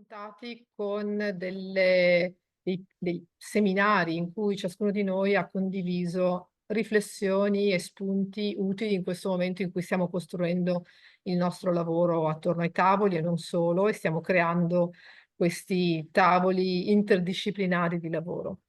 confrontati con dei seminari in cui ciascuno di noi ha condiviso riflessioni e spunti utili in questo momento in cui stiamo costruendo il nostro lavoro attorno ai tavoli e non solo, e stiamo creando questi tavoli interdisciplinari di lavoro.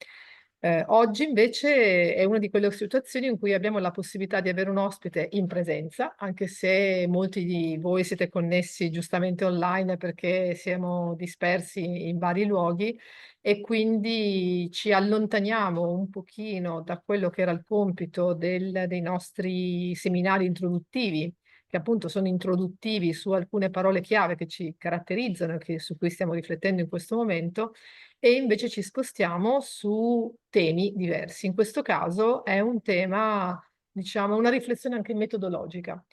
Oggi invece è una di quelle situazioni in cui abbiamo la possibilità di avere un ospite in presenza, anche se molti di voi siete connessi giustamente online perché siamo dispersi in vari luoghi e quindi ci allontaniamo un pochino da quello che era il compito dei nostri seminari introduttivi, che appunto sono introduttivi su alcune parole chiave che ci caratterizzano e su cui stiamo riflettendo in questo momento, e invece ci spostiamo su temi diversi. In questo caso è un tema, diciamo, una riflessione anche metodologica,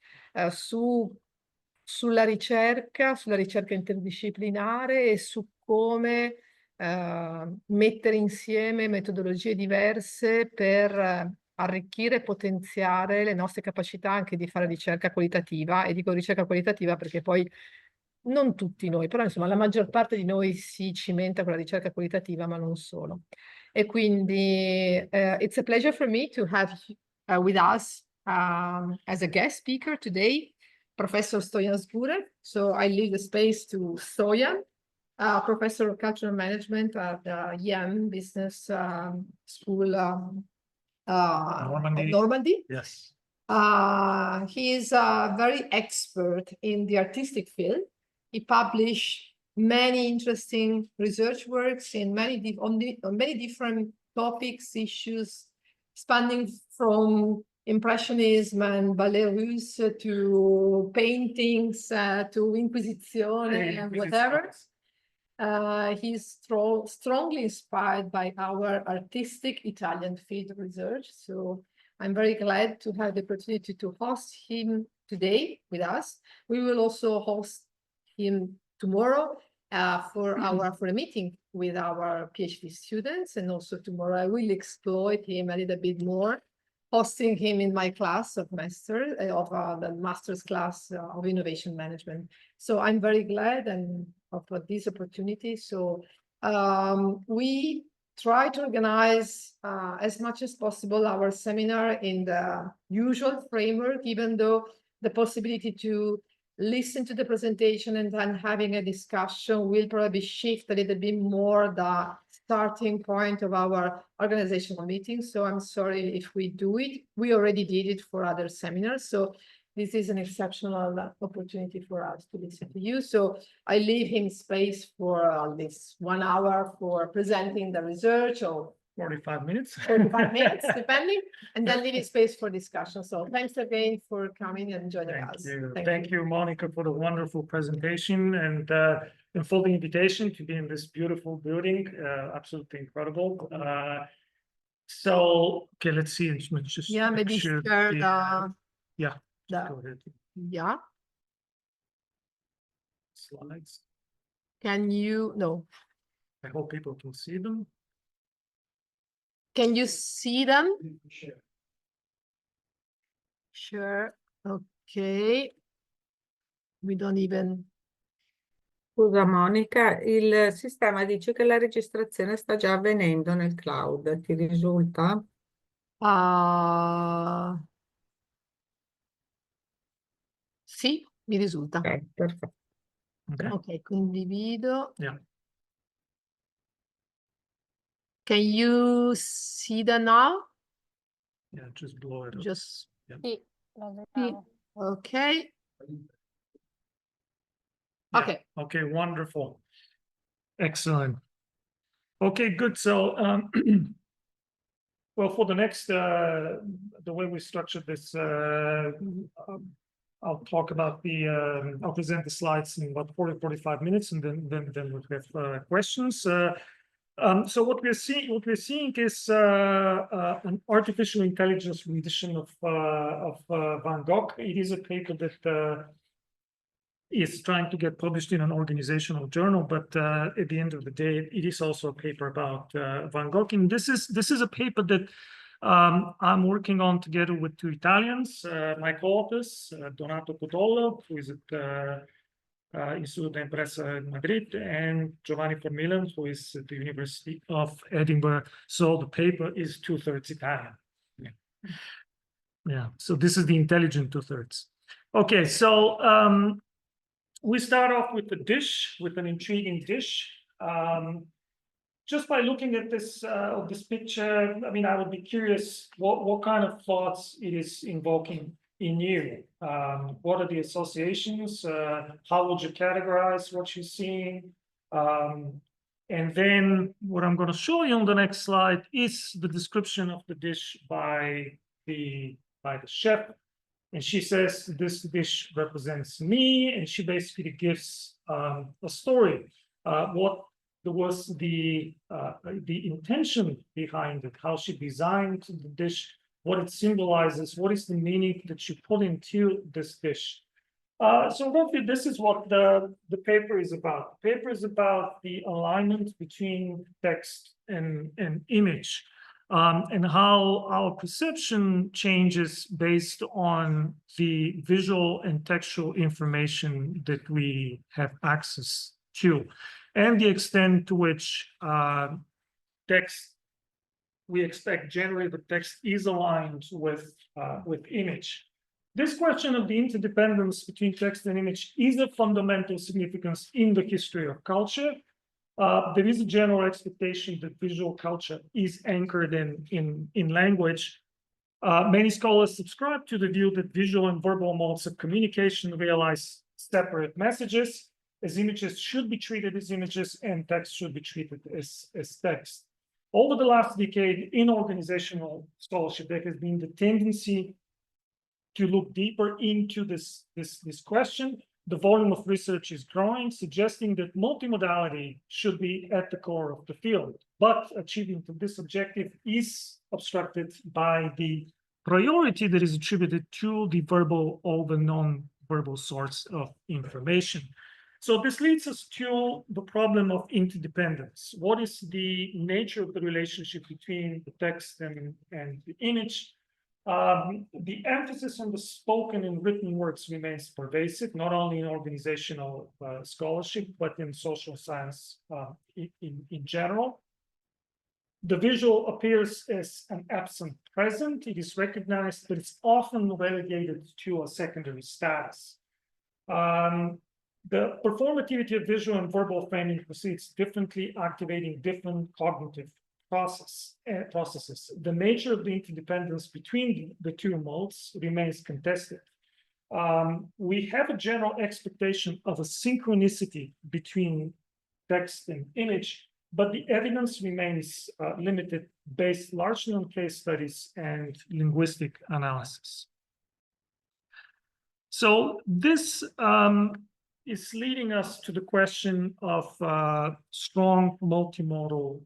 sulla ricerca interdisciplinare e su come mettere insieme metodologie diverse per arricchire e potenziare le nostre capacità anche di fare ricerca qualitativa. E dico ricerca qualitativa perché poi non tutti noi, però insomma la maggior parte di noi si cimenta con la ricerca qualitativa, ma non solo. E quindi it's a pleasure for me to have with us as a guest speaker today, Professor Stoyan Sgourev. So I leave the space to Stoyan, Professor of Cultural Management at the YEM Business School Normandy. Yes. He is very expert in the artistic field. He published many interesting research works in on many different topics, issues, spanning from Impressionism and Ballet Russe to paintings, to Inquisizione and whatever. He's strongly inspired by our artistic Italian field research. So I'm very glad to have the opportunity to host him today with us. We will also host him tomorrow for a meeting with our PhD students, and also tomorrow I will exploit him a little bit more, hosting him in my class of the master's class of innovation management. So I'm very glad for this opportunity. So we try to organize as much as possible our seminar in the usual framework, even though the possibility to listen to the presentation and then having a discussion will probably shift a little bit more the starting point of our organizational meeting. So I'm sorry if we do it. We already did it for other seminars. So this is an exceptional opportunity for us to listen to you. So I leave him space for this 1 hour for presenting the research, or 45 minutes. 45 minutes, depending, and then leaving space for discussion. So thanks again for coming and joining us. Thank you, Monica, for the wonderful presentation and for the invitation to be in this beautiful building. Absolutely incredible. So, okay, let's see. Just maybe share go ahead. Slides. Can you? No. I hope people can see them. Can you see them? Sure. Okay. We don't even. Scusa Monica, il sistema dice che la registrazione sta già avvenendo nel cloud, ti risulta? Sì, mi risulta. Ok, perfetto. Ok, condivido. Yeah. Can you see them now? Yeah, just blow it up. Just. Yeah. Sì, lo vediamo. Okay. Yeah. Okay. Okay, wonderful. Excellent. Okay, good. So, well, for the next, the way we structured this, I'll talk about I'll present the slides in about 45 minutes, and then we'll have questions. So what we're seeing is an artificial intelligence rendition of Van Gogh. It is a paper that is trying to get published in an organizational journal, but at the end of the day, it is also a paper about Van Gogh. And this is a paper that I'm working on together with 2 Italians, my co-authors, Donato Codolo, who is at Instituto de Impresa in Madrid, and Giovanni Formillan, who is at the University of Edinburgh. So the paper is 2/3 Italian. Yeah, so this is the intelligent 2/3. Okay, so we start off with the dish, with an intriguing dish. Just by looking at this picture, I mean, I would be curious what kind of thoughts it is invoking in you. What are the associations? How would you categorize what you're seeing? And then what I'm going to show you on the next slide is the description of the dish by the chef. And she says this dish represents me, and she basically gives a story. What was the intention behind it, how she designed the dish, what it symbolizes, what is the meaning that you put into this dish. So roughly, this is what the paper is about. The paper is about the alignment between text and image, and how our perception changes based on the visual and textual information that we have access to, and the extent to which we expect generated text is aligned with image. This question of the interdependence between text and image is of fundamental significance in the history of culture. There is a general expectation that visual culture is anchored in language. Many scholars subscribe to the view that visual and verbal modes of communication realize separate messages, as images should be treated as images and text should be treated as text. Over the last decade, in organizational scholarship, there has been the tendency to look deeper into this question. The volume of research is growing, suggesting that multimodality should be at the core of the field. But achieving this objective is obstructed by the priority that is attributed to the verbal over non-verbal source of information. So this leads us to the problem of interdependence. What is the nature of the relationship between the text and the image? The emphasis on the spoken and written words remains pervasive, not only in organizational scholarship, but in social science in general. The visual appears as an absent present. It is recognized, but it's often relegated to a secondary status. The performativity of visual and verbal framing proceeds differently, activating different cognitive processes. The nature of the interdependence between the two modes remains contested. We have a general expectation of a synchronicity between text and image, but the evidence remains limited, based largely on case studies and linguistic analysis. So this is leading us to the question of strong multimodal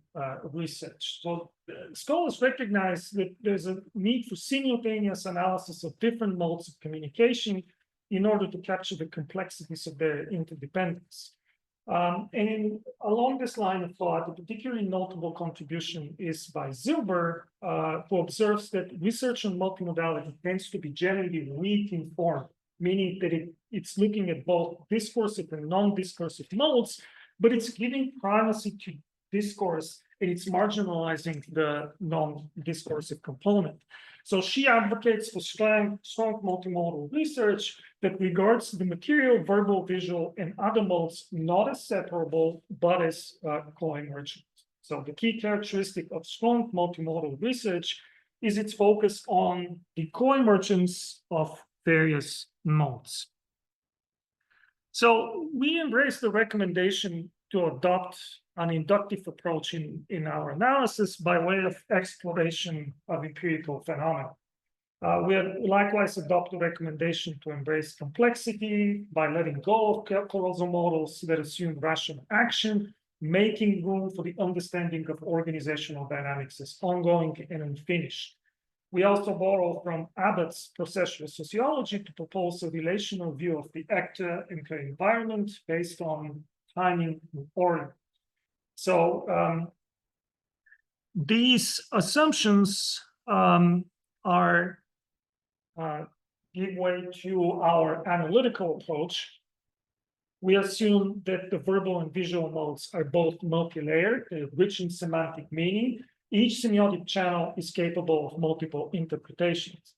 research. So scholars recognize that there's a need for simultaneous analysis of different modes of communication in order to capture the complexities of their interdependence. And along this line of thought, a particularly notable contribution is by Zilber, who observes that research on multimodality tends to be generally weak in form, meaning that it's looking at both discursive and non-discursive modes, but it's giving primacy to discourse and it's marginalizing the non-discursive component. So she advocates for strong multimodal research that regards the material, verbal, visual, and other modes not as separable, but as co-emergent. So the key characteristic of strong multimodal research is its focus on the co-emergence of various modes. So we embrace the recommendation to adopt an inductive approach in our analysis by way of exploration of empirical phenomena. We have likewise adopt the recommendation to embrace complexity by letting go of causal models that assume rational action, making room for the understanding of organizational dynamics as ongoing and unfinished. We also borrow from Abbott's processual sociology to propose a relational view of the actor and their environment based on timing and order. So these assumptions give way to our analytical approach. we assume that the verbal and visual modes are both multi-layered, rich in semantic meaning. Each semiotic channel is capable of multiple interpretations.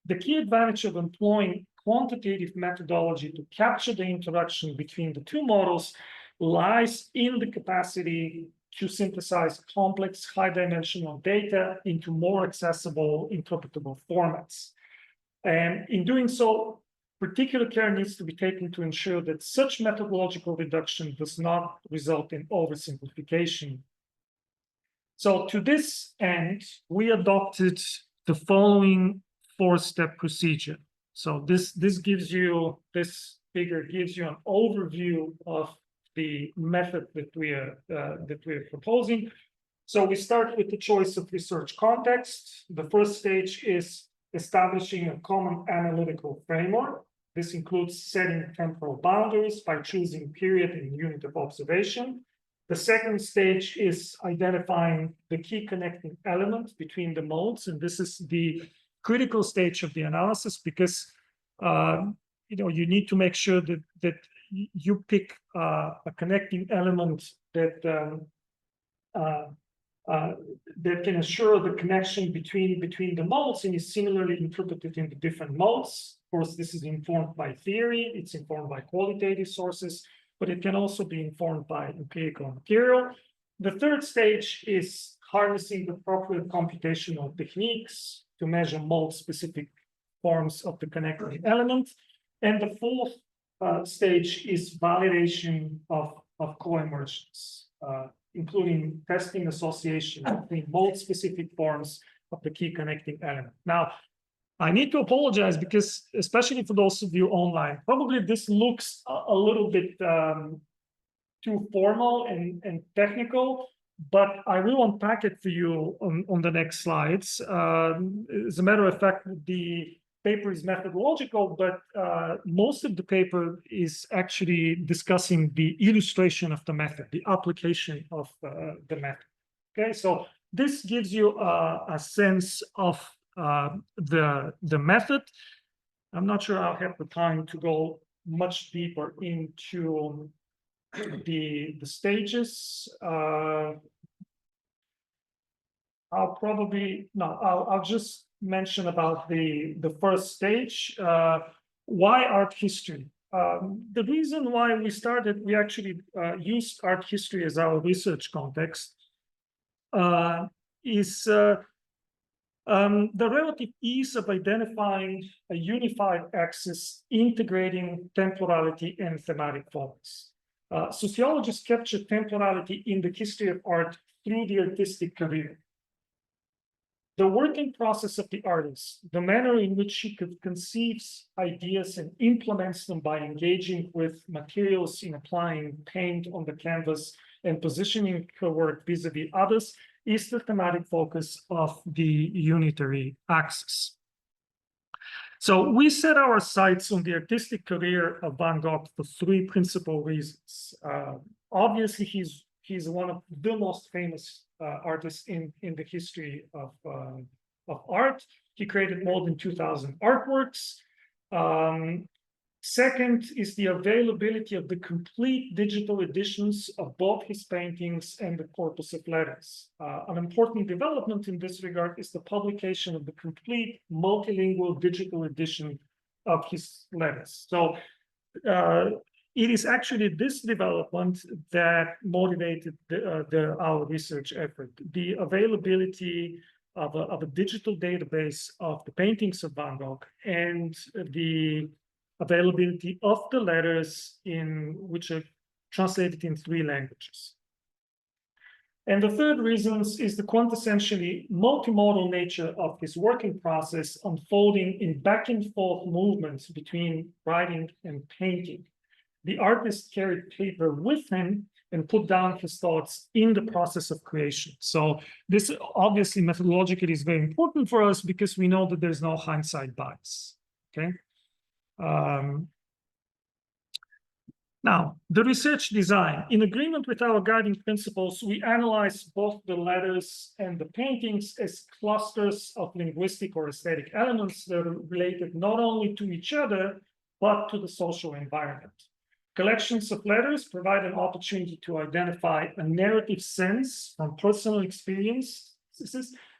The key advantage of employing quantitative methodology to capture the interaction between the two models lies in the capacity to synthesize complex, high-dimensional data into more accessible, interpretable formats. And in doing so, particular care needs to be taken to ensure that such methodological reduction does not result in oversimplification. So to this end, we adopted the following four-step procedure. So this figure gives you an overview of the method that we are proposing. So we start with the choice of research context. The first stage is establishing a common analytical framework. This includes setting temporal boundaries by choosing period and unit of observation. The second stage is identifying the key connecting element between the modes, and this is the critical stage of the analysis because you need to make sure that you pick a connecting element that can assure the connection between the modes and is similarly interpreted in the different modes. Of course, this is informed by theory, it's informed by qualitative sources, but it can also be informed by empirical material. The third stage is harnessing the appropriate computational techniques to measure mode-specific forms of the connecting element. And the fourth stage is validation of co-emergence, including testing association between mode-specific forms of the key connecting element. Now, I need to apologize because, especially for those of you online, probably this looks a little bit too formal and technical, but I will unpack it for you on the next slides. As a matter of fact, the paper is methodological, but most of the paper is actually discussing the illustration of the method, the application of the method. Okay, so this gives you a sense of the method. I'm not sure I'll have the time to go much deeper into the stages. I'll just mention about the first stage. Why art history? The reason why we actually used art history as our research context is the relative ease of identifying a unified axis integrating temporality and thematic focus. Sociologists capture temporality in the history of art through the artistic career. The working process of the artist, the manner in which she conceives ideas and implements them by engaging with materials in applying paint on the canvas and positioning her work vis-a-vis others, is the thematic focus of the unitary axis. So we set our sights on the artistic career of Van Gogh for three principal reasons. Obviously, he's one of the most famous artists in the history of art. He created more than 2,000 artworks. Second is the availability of the complete digital editions of both his paintings and the corpus of letters. An important development in this regard is the publication of the complete multilingual digital edition of his letters. So it is actually this development that motivated our research effort. The availability of a digital database of the paintings of Van Gogh and the availability of the letters which are translated in 3 languages. And the third reason is the quintessentially multimodal nature of his working process unfolding in back and forth movements between writing and painting. The artist carried paper with him and put down his thoughts in the process of creation. So this obviously methodologically is very important for us because we know that there's no hindsight bias, okay? Now, the research design. In agreement with our guiding principles, we analyze both the letters and the paintings as clusters of linguistic or aesthetic elements that are related not only to each other, but to the social environment. Collections of letters provide an opportunity to identify a narrative sense from personal experiences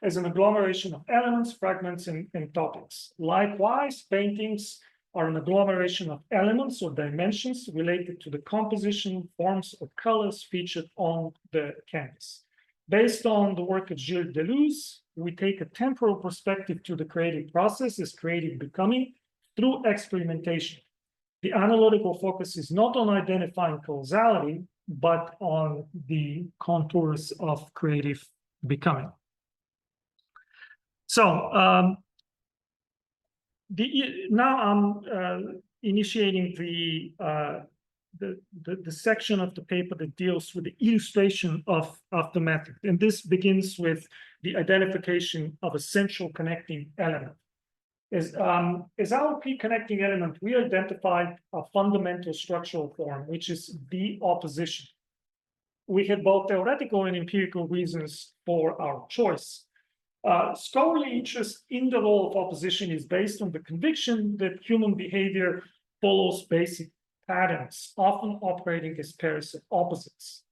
as an agglomeration of elements, fragments, and topics. Likewise, paintings are an agglomeration of elements or dimensions related to the composition, forms, or colors featured on the canvas. Based on the work of Gilles Deleuze, we take a temporal perspective to the creative process as creative becoming through experimentation. The analytical focus is not on identifying causality, but on the contours of creative becoming. So now I'm initiating the section of the paper that deals with the illustration of the method. And this begins with the identification of a central connecting element. As our key connecting element, we identified a fundamental structural form, which is the opposition. We had both theoretical and empirical reasons for our choice. Scholarly interest in the role of opposition is based on the conviction that human behavior follows basic patterns, often operating as pairs of opposites.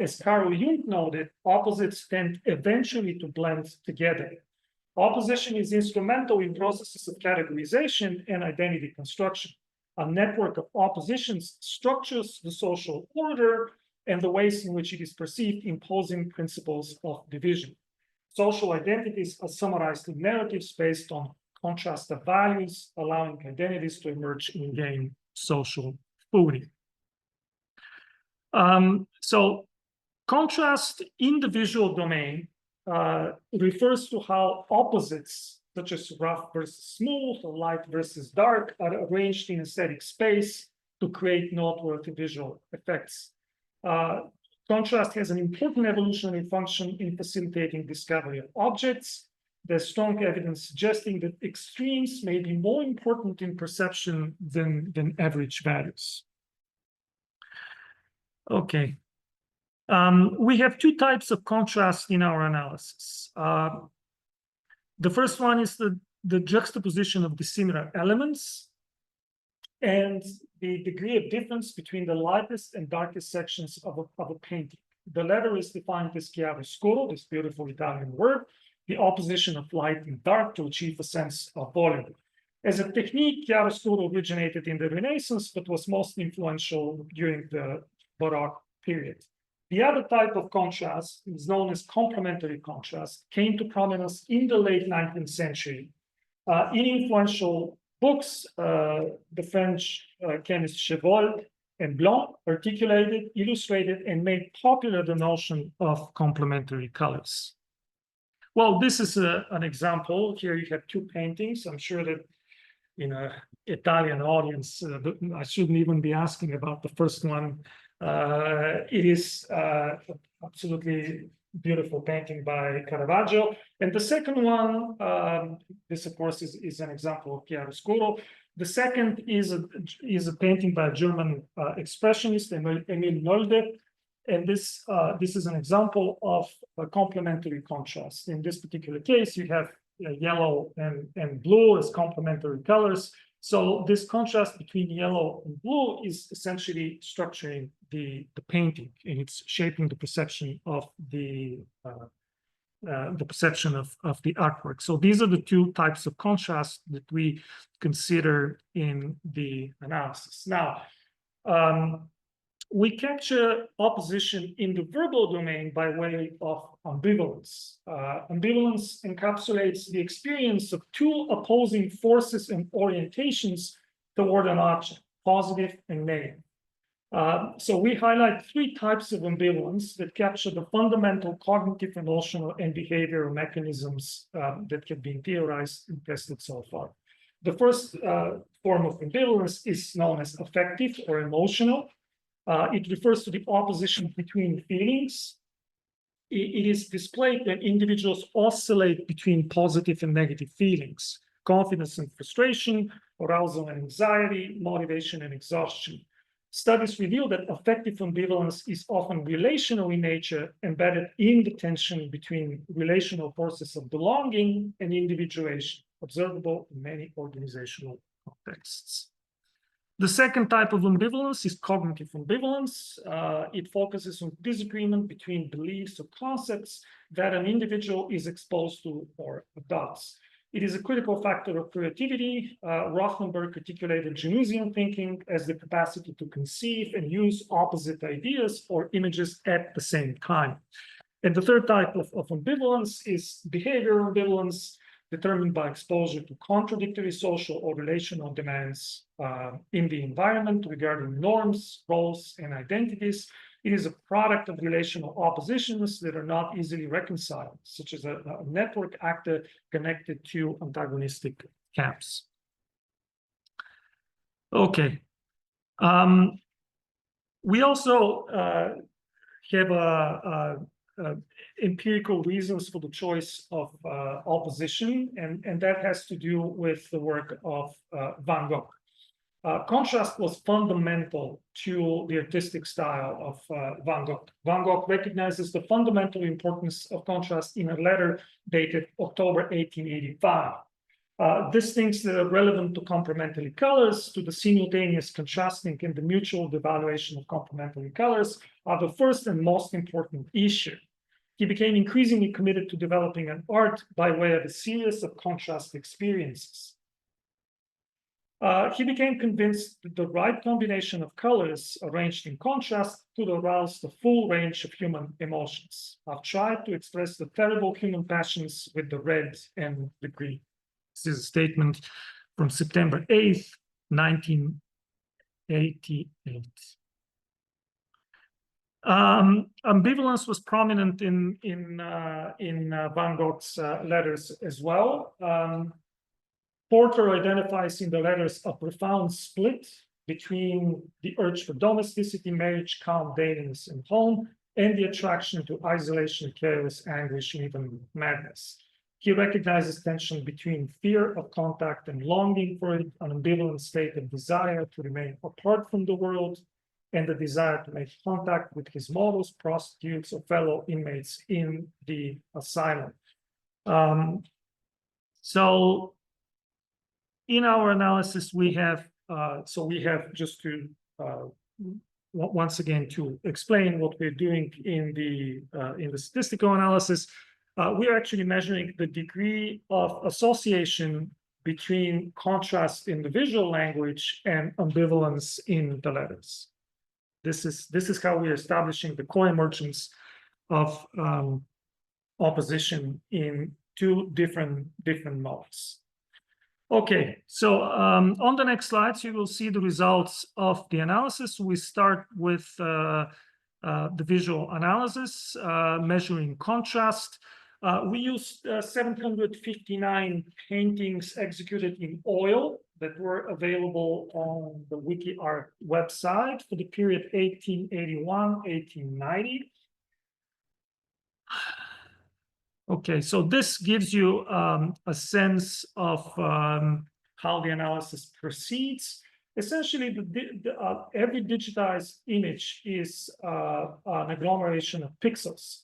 As Carl Jung noted, opposites tend eventually to blend together. Opposition is instrumental in processes of categorization and identity construction. A network of oppositions structures the social order and the ways in which it is perceived, imposing principles of division. Social identities are summarized in narratives based on contrast of values, allowing identities to emerge and gain social footing. So contrast in the visual domain refers to how opposites, such as rough versus smooth or light versus dark, are arranged in aesthetic space to create noteworthy visual effects. Contrast has an important evolutionary function in facilitating discovery of objects. There's strong evidence suggesting that extremes may be more important in perception than average values. Okay. We have two types of contrast in our analysis. The first one is the juxtaposition of dissimilar elements and the degree of difference between the lightest and darkest sections of a painting. The latter is defined as chiaroscuro, this beautiful Italian word, the opposition of light and dark to achieve a sense of volume. As a technique, chiaroscuro originated in the Renaissance, but was most influential during the Baroque period. The other type of contrast is known as complementary contrast, came to prominence in the late 19th century. In influential books, the French chemists Chevreul and Blanc articulated, illustrated, and made popular the notion of complementary colors. Well, this is an example. Here you have two paintings. I'm sure that in an Italian audience, I shouldn't even be asking about the first one. It is absolutely beautiful painting by Caravaggio. And the second one, this of course is an example of chiaroscuro. The second is a painting by a German expressionist, Emil Nolde. And this is an example of a complementary contrast. In this particular case, you have yellow and blue as complementary colors. So this contrast between yellow and blue is essentially structuring the painting, and it's shaping the perception of the perception of the artwork. So these are the two types of contrast that we consider in the analysis. Now, we capture opposition in the verbal domain by way of ambivalence. Ambivalence encapsulates the experience of two opposing forces and orientations toward an object, positive and negative. So we highlight three types of ambivalence that capture the fundamental cognitive, emotional, and behavioral mechanisms that have been theorized and tested so far. The first form of ambivalence is known as affective or emotional. It refers to the opposition between feelings. It is displayed when individuals oscillate between positive and negative feelings, confidence and frustration, arousal and anxiety, motivation and exhaustion. Studies reveal that affective ambivalence is often relational in nature, embedded in the tension between relational forces of belonging and individuation, observable in many organizational contexts. The second type of ambivalence is cognitive ambivalence. It focuses on disagreement between beliefs or concepts that an individual is exposed to or adopts. It is a critical factor of creativity. Rothenberg articulated Januszian thinking as the capacity to conceive and use opposite ideas or images at the same time. And the third type of ambivalence is behavioral ambivalence, determined by exposure to contradictory social or relational demands in the environment regarding norms, roles, and identities. It is a product of relational oppositions that are not easily reconciled, such as a network actor connected to antagonistic camps. Okay. We also have empirical reasons for the choice of opposition, and that has to do with the work of Van Gogh. Contrast was fundamental to the artistic style of Van Gogh. Van Gogh recognizes the fundamental importance of contrast in a letter dated October 1885. These things that are relevant to complementary colors, to the simultaneous contrasting and the mutual devaluation of complementary colors are the first and most important issue. He became increasingly committed to developing an art by way of a series of contrast experiences. He became convinced that the right combination of colors arranged in contrast could arouse the full range of human emotions. I've tried to express the terrible human passions with the red and the green. This is a statement from September 8th, 1988. Ambivalence was prominent in Van Gogh's letters as well. Porter identifies in the letters a profound split between the urge for domesticity, marriage, calm, datiness, and home, and the attraction to isolation, chaos, anguish, and even madness. He recognizes tension between fear of contact and longing for it, an ambivalent state of desire to remain apart from the world, and the desire to make contact with his models, prostitutes, or fellow inmates in the asylum. So in our analysis, we have just to once again to explain what we're doing in the statistical analysis, we're actually measuring the degree of association between contrast in the visual language and ambivalence in the letters. This is how we're establishing the co-emergence of opposition in two different modes. Okay, so on the next slides, you will see the results of the analysis. We start with the visual analysis, measuring contrast. We used 759 paintings executed in oil that were available on the WikiArt website for the period 1881-1890. Okay, so this gives you a sense of how the analysis proceeds. Essentially, every digitized image is an agglomeration of pixels.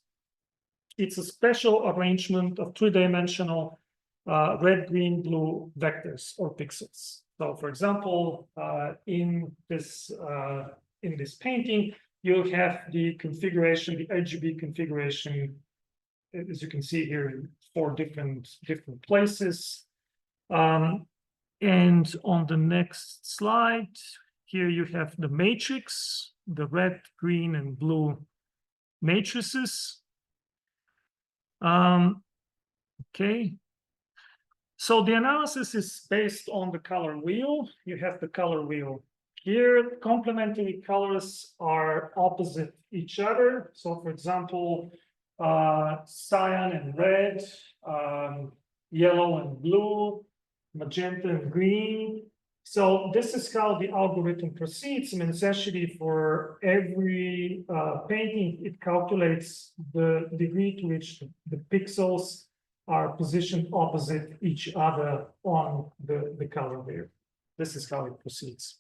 It's a special arrangement of three-dimensional red, green, blue vectors or pixels. So, for example, in this painting, you have the configuration, the RGB configuration, as you can see here, in 4 different places. And on the next slide, here you have the matrix, the red, green, and blue matrices. Okay. So the analysis is based on the color wheel. You have the color wheel here. Complementary colors are opposite each other. So, for example, cyan and red, yellow and blue, magenta and green. So this is how the algorithm proceeds. I mean, essentially for every painting, it calculates the degree to which the pixels are positioned opposite each other on the color wheel. This is how it proceeds.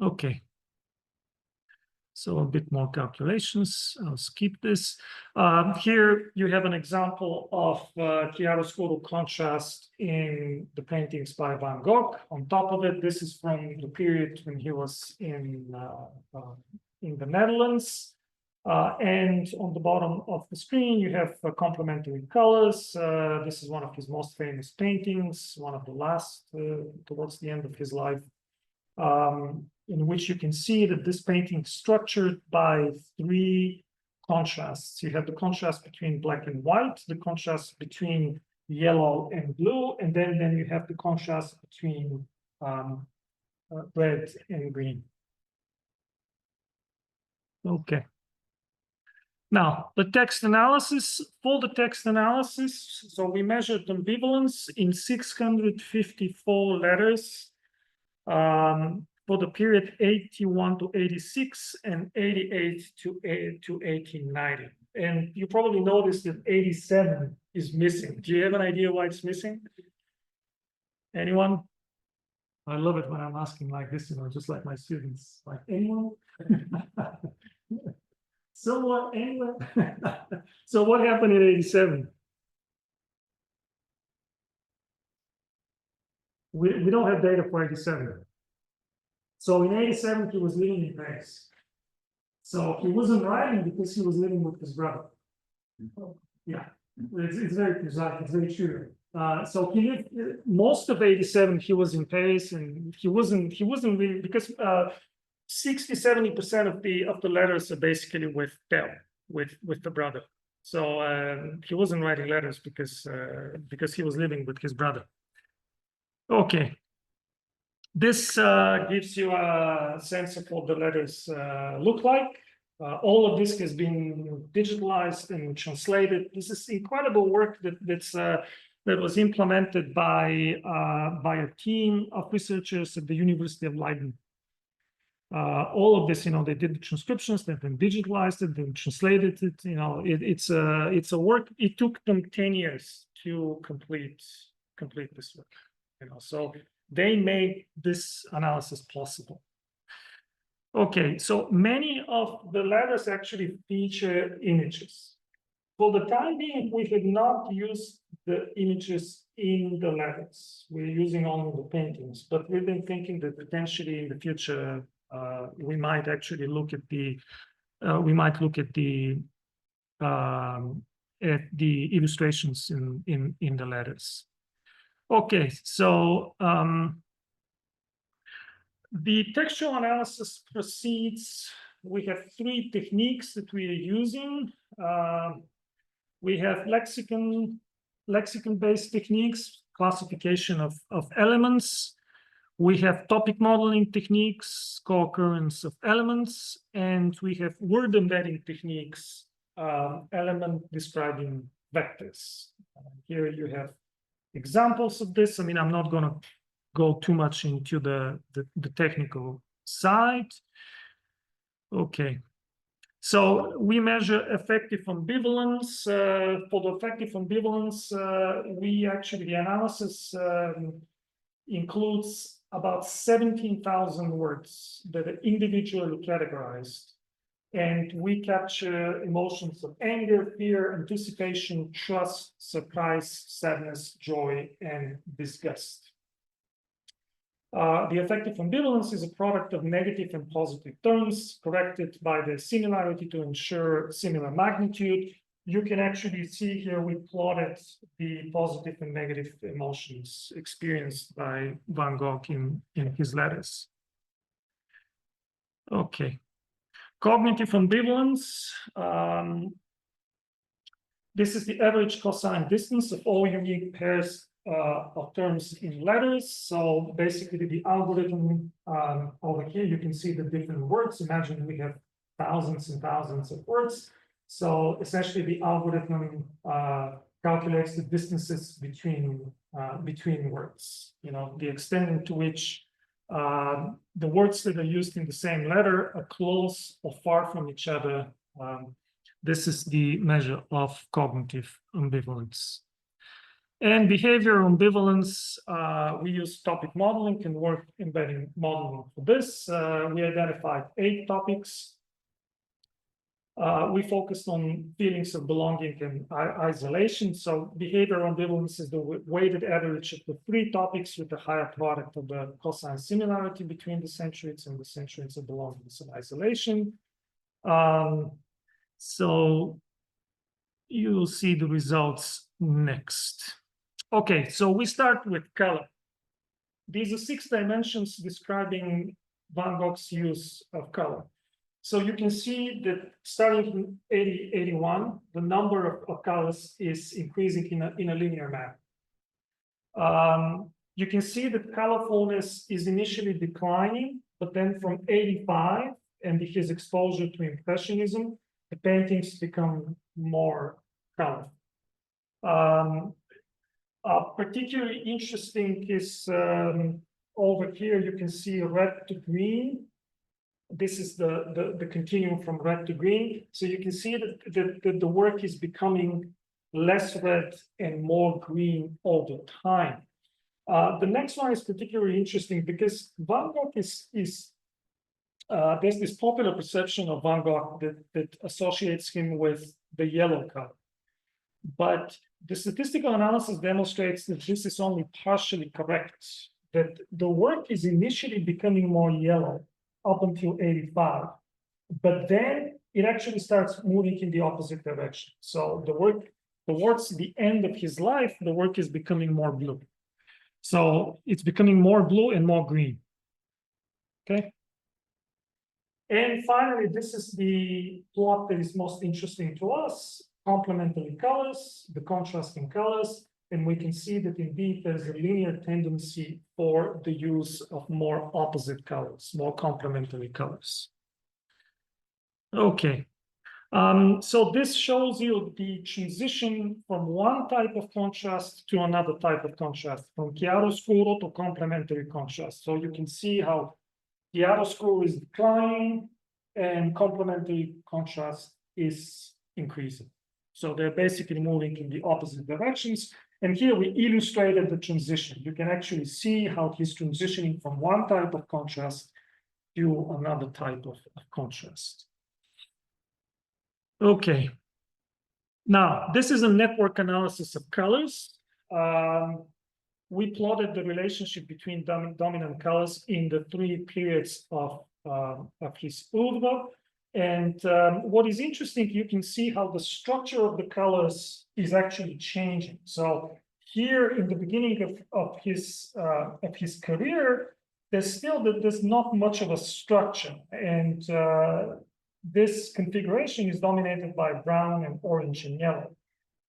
Okay. So a bit more calculations. I'll skip this. Here you have an example of chiaroscuro contrast in the paintings by Van Gogh. On top of it, this is from the period when he was in the Netherlands. And on the bottom of the screen, you have complementary colors. This is one of his most famous paintings, one of the last towards the end of his life. In which you can see that this painting is structured by three contrasts. You have the contrast between black and white, the contrast between yellow and blue, and then you have the contrast between red and green. Okay. Now, the text analysis, for the text analysis, so we measured ambivalence in 654 letters. For the period 81 to 86 and 88 to 1890. And you probably noticed that 87 is missing. Do you have an idea why it's missing? Anyone? I love it when I'm asking like this, just like my students. Like, anyone? Someone, anyone? So what happened in 87? We don't have data for 87. So in 87, he was living in Paris. So he wasn't writing because he was living with his brother. Yeah, it's very precise, it's very true. So he lived most of 87, he was in Paris, and he wasn't really, because 60-70% of the letters are basically with the brother. So he wasn't writing letters because he was living with his brother. Okay. This gives you a sense of what the letters look like. All of this has been digitalized and translated. This is incredible work that was implemented by a team of researchers at the University of Leiden. All of this, they did the transcriptions, they then digitalized it, then translated it. It's a work. It took them 10 years to complete this work. So they made this analysis possible. Okay, so many of the letters actually feature images. For the time being, we have not used the images in the letters. We're using only the paintings, but we've been thinking that potentially in the future we might actually look at the illustrations in the letters. Okay, so the textual analysis proceeds. We have three techniques that we are using. We have lexicon-based techniques, classification of elements. We have topic modeling techniques, co-occurrence of elements, and we have word embedding techniques, element describing vectors. Here you have examples of this. I'm not going to go too much into the technical side. Okay. So we measure effective ambivalence. For the effective ambivalence, the analysis includes about 17,000 words that are individually categorized. And we capture emotions of anger, fear, anticipation, trust, surprise, sadness, joy, and disgust. The effective ambivalence is a product of negative and positive terms corrected by the similarity to ensure similar magnitude. You can actually see here we plotted the positive and negative emotions experienced by Van Gogh in his letters. Okay. Cognitive ambivalence. This is the average cosine distance of all unique pairs of terms in letters. So basically the algorithm over here, you can see the different words. Imagine we have thousands and thousands of words. So essentially the algorithm calculates the distances between words, the extent to which the words that are used in the same letter are close or far from each other. This is the measure of cognitive ambivalence. And behavioral ambivalence, we use topic modeling and word embedding modeling for this. We identified 8 topics. We focused on feelings of belonging and isolation. So behavioral ambivalence is the weighted average of the three topics with the higher product of the cosine similarity between the centroids and the centroids of belonging and isolation. So you'll see the results next. Okay, so we start with color. These are 6 dimensions describing Van Gogh's use of color. So you can see that starting from 81, the number of colors is increasing in a linear manner. You can see that colorfulness is initially declining, but then from 85 and his exposure to Impressionism, the paintings become more colorful. Particularly interesting is over here, you can see red to green. This is the continuum from red to green. So you can see that the work is becoming less red and more green all the time. The next one is particularly interesting because Van Gogh there's this popular perception of Van Gogh that associates him with the yellow color. But the statistical analysis demonstrates that this is only partially correct, that the work is initially becoming more yellow up until 85, but then it actually starts moving in the opposite direction. So the work, towards the end of his life, the work is becoming more blue. So it's becoming more blue and more green. Okay. And finally, this is the plot that is most interesting to us: complementary colors, the contrasting colors, and we can see that indeed there's a linear tendency for the use of more opposite colors, more complementary colors. Okay, so this shows you the transition from one type of contrast to another type of contrast, from chiaroscuro to complementary contrast. So you can see how chiaroscuro is declining and complementary contrast is increasing. So they're basically moving in the opposite directions. And here we illustrated the transition. You can actually see how he's transitioning from one type of contrast to another type of contrast. Okay. Now, this is a network analysis of colors. We plotted the relationship between dominant colors in the 3 periods of his oeuvre. And what is interesting, you can see how the structure of the colors is actually changing. So here in the beginning of his career, there's not much of a structure, and this configuration is dominated by brown and orange and yellow.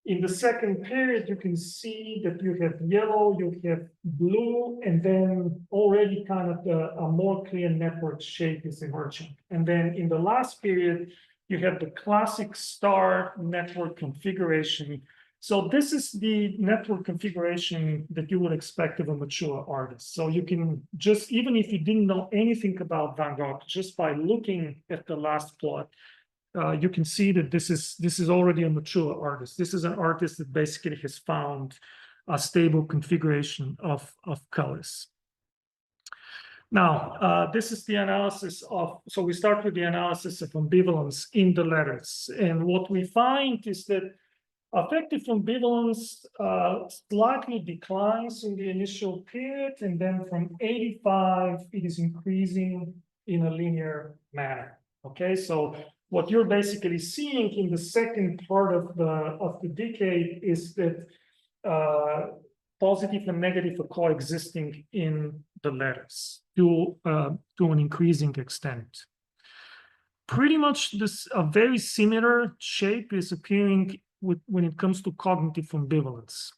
In the second period, you can see that you have yellow, you have blue, and then already kind of a more clear network shape is emerging. And then in the last period, you have the classic star network configuration. So this is the network configuration that you would expect of a mature artist. So you can just, even if you didn't know anything about Van Gogh, just by looking at the last plot, you can see that this is already a mature artist. This is an artist that basically has found a stable configuration of colors. Now, this is the analysis of, so we start with the analysis of ambivalence in the letters. And what we find is that affective ambivalence slightly declines in the initial period, and then from 85, it is increasing in a linear manner. Okay, so what you're basically seeing in the second part of the decade is that positive and negative are coexisting in the letters to an increasing extent. Pretty much a very similar shape is appearing when it comes to cognitive ambivalence.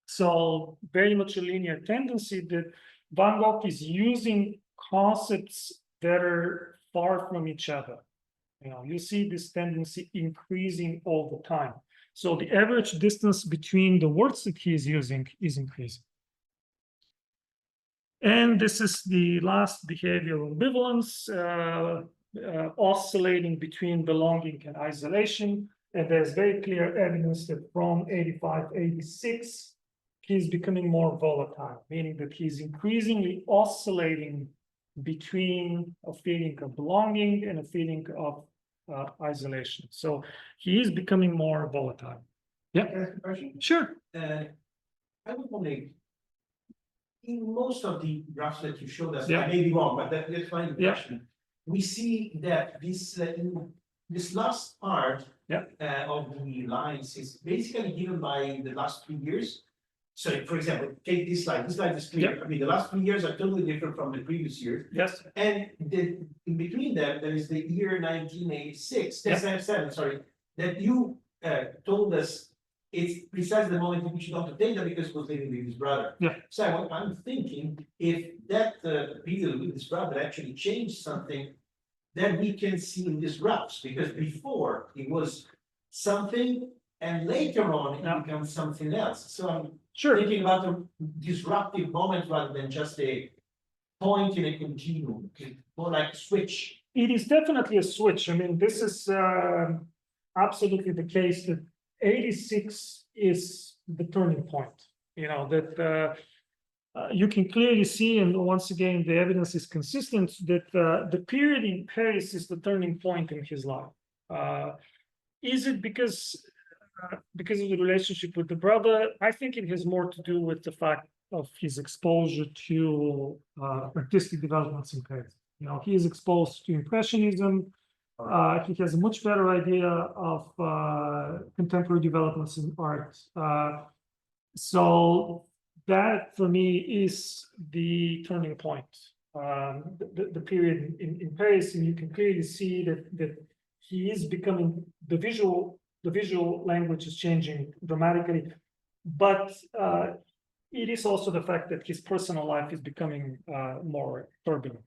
So very much a linear tendency that Van Gogh is using concepts that are far from each other. You see this tendency increasing all the time. So the average distance between the words that he is using is increasing. And this is the last behavioral ambivalence, oscillating between belonging and isolation. And there's very clear evidence that from 85, 86, he's becoming more volatile, meaning that he's increasingly oscillating between a feeling of belonging and a feeling of isolation. So he is becoming more volatile. Yeah. Can I ask a question? Sure. I would wondering, in most of the graphs that you showed us, Yeah. I may be wrong, but that's my Yeah. impression. We see that this last part Yeah. of the lines is basically given by the last 2 years. So, for example, take this slide. This slide is clear. Yeah. I mean, the last 3 years are totally different from the previous years. Yes. And in between them, there is the year 1986, Yeah. 1997, sorry, that you told us it's precisely the moment in which you got the data because he was living with his brother. Yeah. So I'm thinking if that period with his brother actually changed something, then we can see in these graphs, because before it was something and later on Yeah. it becomes something else. So I'm Sure. thinking about a disruptive moment rather than just a point in a continuum, more like a switch. It is definitely a switch. I mean, this is absolutely the case that 86 is the turning point. You know, that you can clearly see, and once again, the evidence is consistent, that the period in Paris is the turning point in his life. Is it because of the relationship with the brother? I think it has more to do with the fact of his exposure to artistic developments in Paris. You know, he is exposed to Impressionism. He has a much better idea of contemporary developments in art. So that, for me, is the turning point. The period in Paris, and you can clearly see that he is becoming the visual language is changing dramatically, but it is also the fact that his personal life is becoming more turbulent.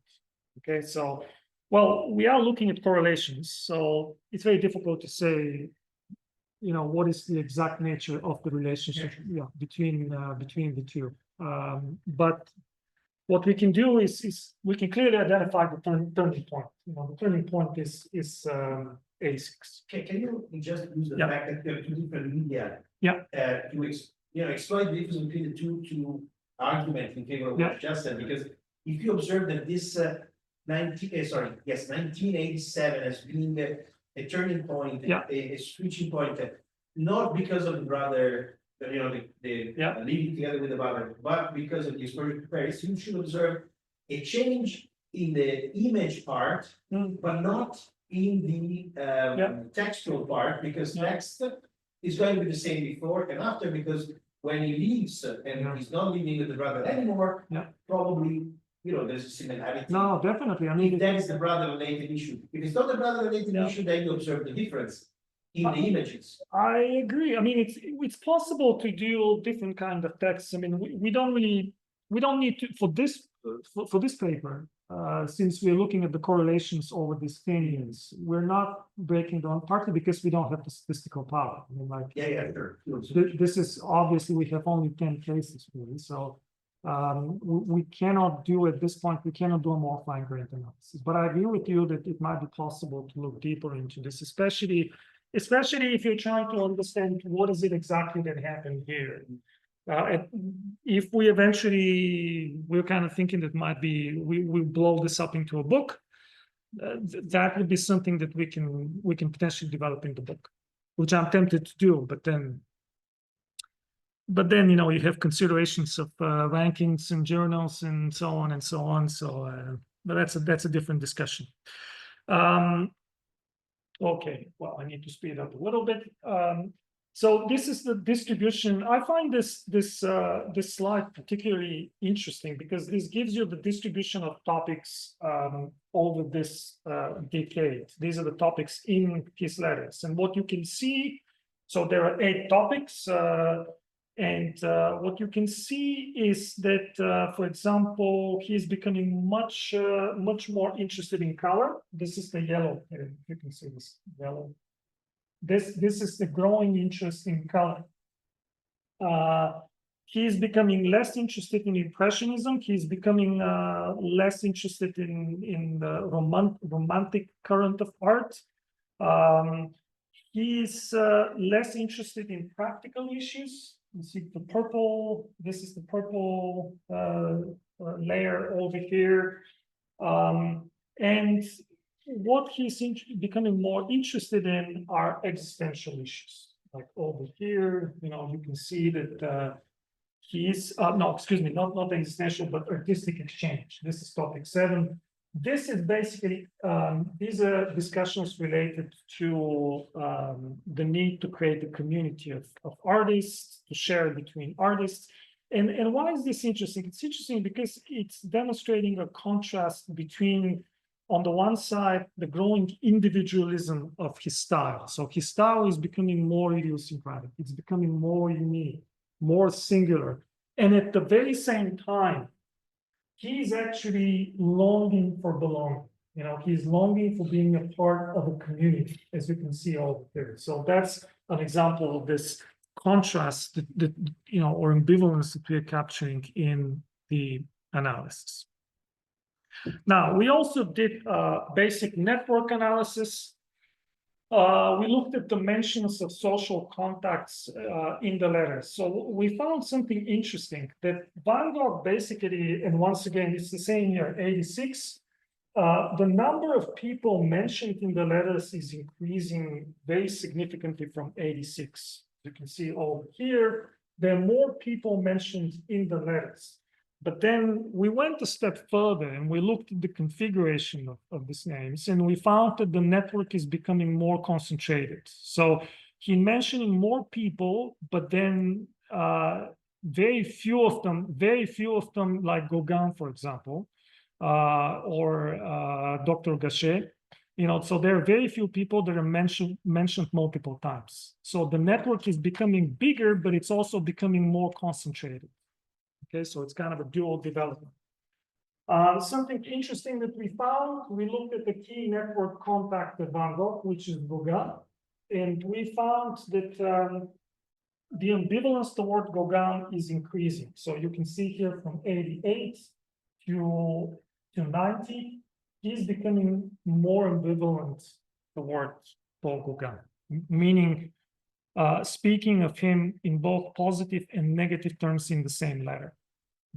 Okay, so, well, we are looking at correlations, so it's very difficult to say, you know, what is the exact nature of the relationship between the two. But what we can do is we can clearly identify the turning point. You know, the turning point is 86. Can you just use the Yeah. fact that there are two different media? Yeah. To explain the difference between the two arguments in favor of what Yeah. you just said, because if you observe that this 1987 has been a turning point, Yeah. a switching point, not because of the brother, Yeah. living together with the brother, but because of the exposure to Paris, you should observe a change in the image part, but not in the textual part, because Yeah. text is going to be the same before and after, because when he leaves and Yeah. he's not living with the brother anymore, Yeah. probably, there's a similarity. No, definitely. I mean, If that is the brother-related issue. If it's not the brother-related Yeah. issue, then you observe the difference in the images. I agree. I mean, it's possible to do different kind of texts. I mean, we don't need to for this paper, since we're looking at the correlations over these 10 years, we're not breaking down, partly because we don't have the statistical power. I mean, like, Sure. this is obviously, we have only 10 cases really, so we cannot do at this point, we cannot do a more fine-grained analysis. But I agree with you that it might be possible to look deeper into this, especially if you're trying to understand what is it exactly that happened here. If we're kind of thinking that might be we blow this up into a book, that would be something that we can potentially develop in the book, which I'm tempted to do, but then you have considerations of rankings and journals and so on and so on. So, but that's a different discussion. Okay, well, I need to speed up a little bit. So this is the distribution. I find this slide particularly interesting because this gives you the distribution of topics over this decade. These are the topics in his letters, and what you can see. So there are 8 topics, and what you can see is that, for example, he's becoming much more interested in color. This is the yellow. You can see this yellow. This is the growing interest in color. He's becoming less interested in Impressionism. He's becoming less interested in the romantic current of art. He's less interested in practical issues. You see the purple. This is the purple layer over here, and what he's becoming more interested in are existential issues. Like over here, you can see that he's, no, excuse me, not existential, but artistic exchange. This is topic 7. This is basically, these are discussions related to the need to create a community of artists, to share between artists. And why is this interesting? It's interesting because it's demonstrating a contrast between, on the one side, the growing individualism of his style. So his style is becoming more idiosyncratic. It's becoming more unique, more singular. And at the very same time, he's actually longing for belonging. He's longing for being a part of a community, as you can see over here. So that's an example of this contrast that or ambivalence that we are capturing in the analysis. Now, we also did basic network analysis. We looked at the mentions of social contacts in the letters. So we found something interesting, that Van Gogh basically, and once again, it's the same year, 86, the number of people mentioned in the letters is increasing very significantly from 86. You can see over here, there are more people mentioned in the letters. But then we went a step further and we looked at the configuration of these names, and we found that the network is becoming more concentrated. So he's mentioning more people, but then very few of them, like Gauguin, for example, or Dr. Gachet. So there are very few people that are mentioned multiple times. So the network is becoming bigger, but it's also becoming more concentrated. Okay, so it's kind of a dual development. Something interesting that we found, we looked at the key network contact of Van Gogh, which is Gauguin, and we found that the ambivalence toward Gauguin is increasing. So you can see here from 88 to 90, he's becoming more ambivalent toward Paul Gauguin, meaning speaking of him in both positive and negative terms in the same letter.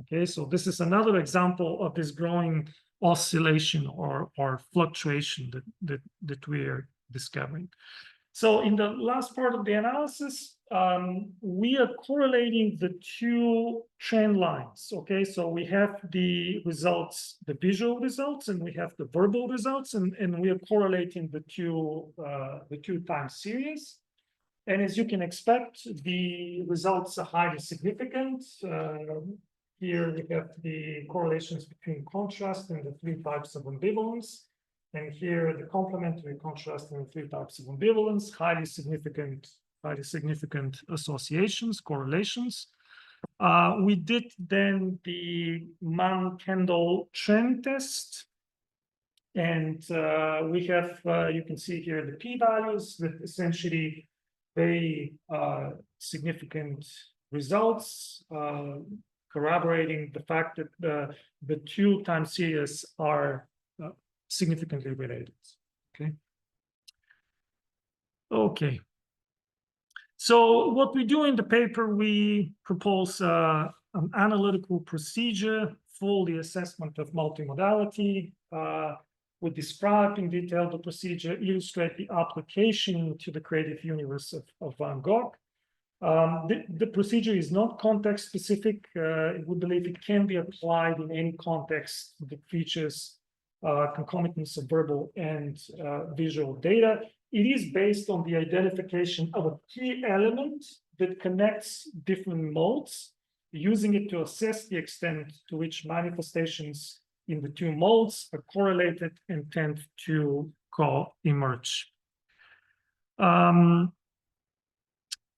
Okay, so this is another example of this growing oscillation or fluctuation that we are discovering. So in the last part of the analysis, we are correlating the two trend lines. Okay, so we have the results, the visual results, and we have the verbal results, and we are correlating the two time series. And as you can expect, the results are highly significant. Here we have the correlations between contrast and the 3 types of ambivalence. And here the complementary contrast and the 3 types of ambivalence, highly significant associations, correlations. We did then the Mann-Kendall trend test. And we have, you can see here the p-values that essentially very significant results, corroborating the fact that the 2 time series are significantly related. Okay. So what we do in the paper, we propose an analytical procedure for the assessment of multimodality. We describe in detail the procedure, illustrate the application to the creative universe of Van Gogh. The procedure is not context specific. We believe it can be applied in any context that features concomitance of verbal and visual data. It is based on the identification of a key element that connects different modes, using it to assess the extent to which manifestations in the 2 modes are correlated and tend to co-emerge.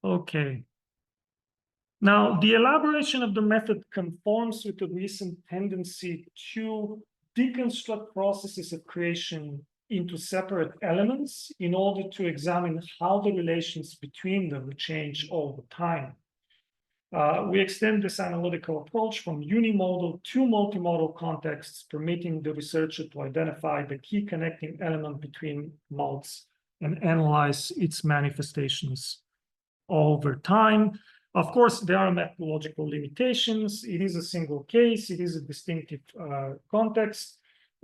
Okay. Now, the elaboration of the method conforms with the recent tendency to deconstruct processes of creation into separate elements in order to examine how the relations between them change over time. We extend this analytical approach from unimodal to multimodal contexts, permitting the researcher to identify the key connecting element between modes and analyze its manifestations over time. Of course, there are methodological limitations. It is a single case. It is a distinctive context.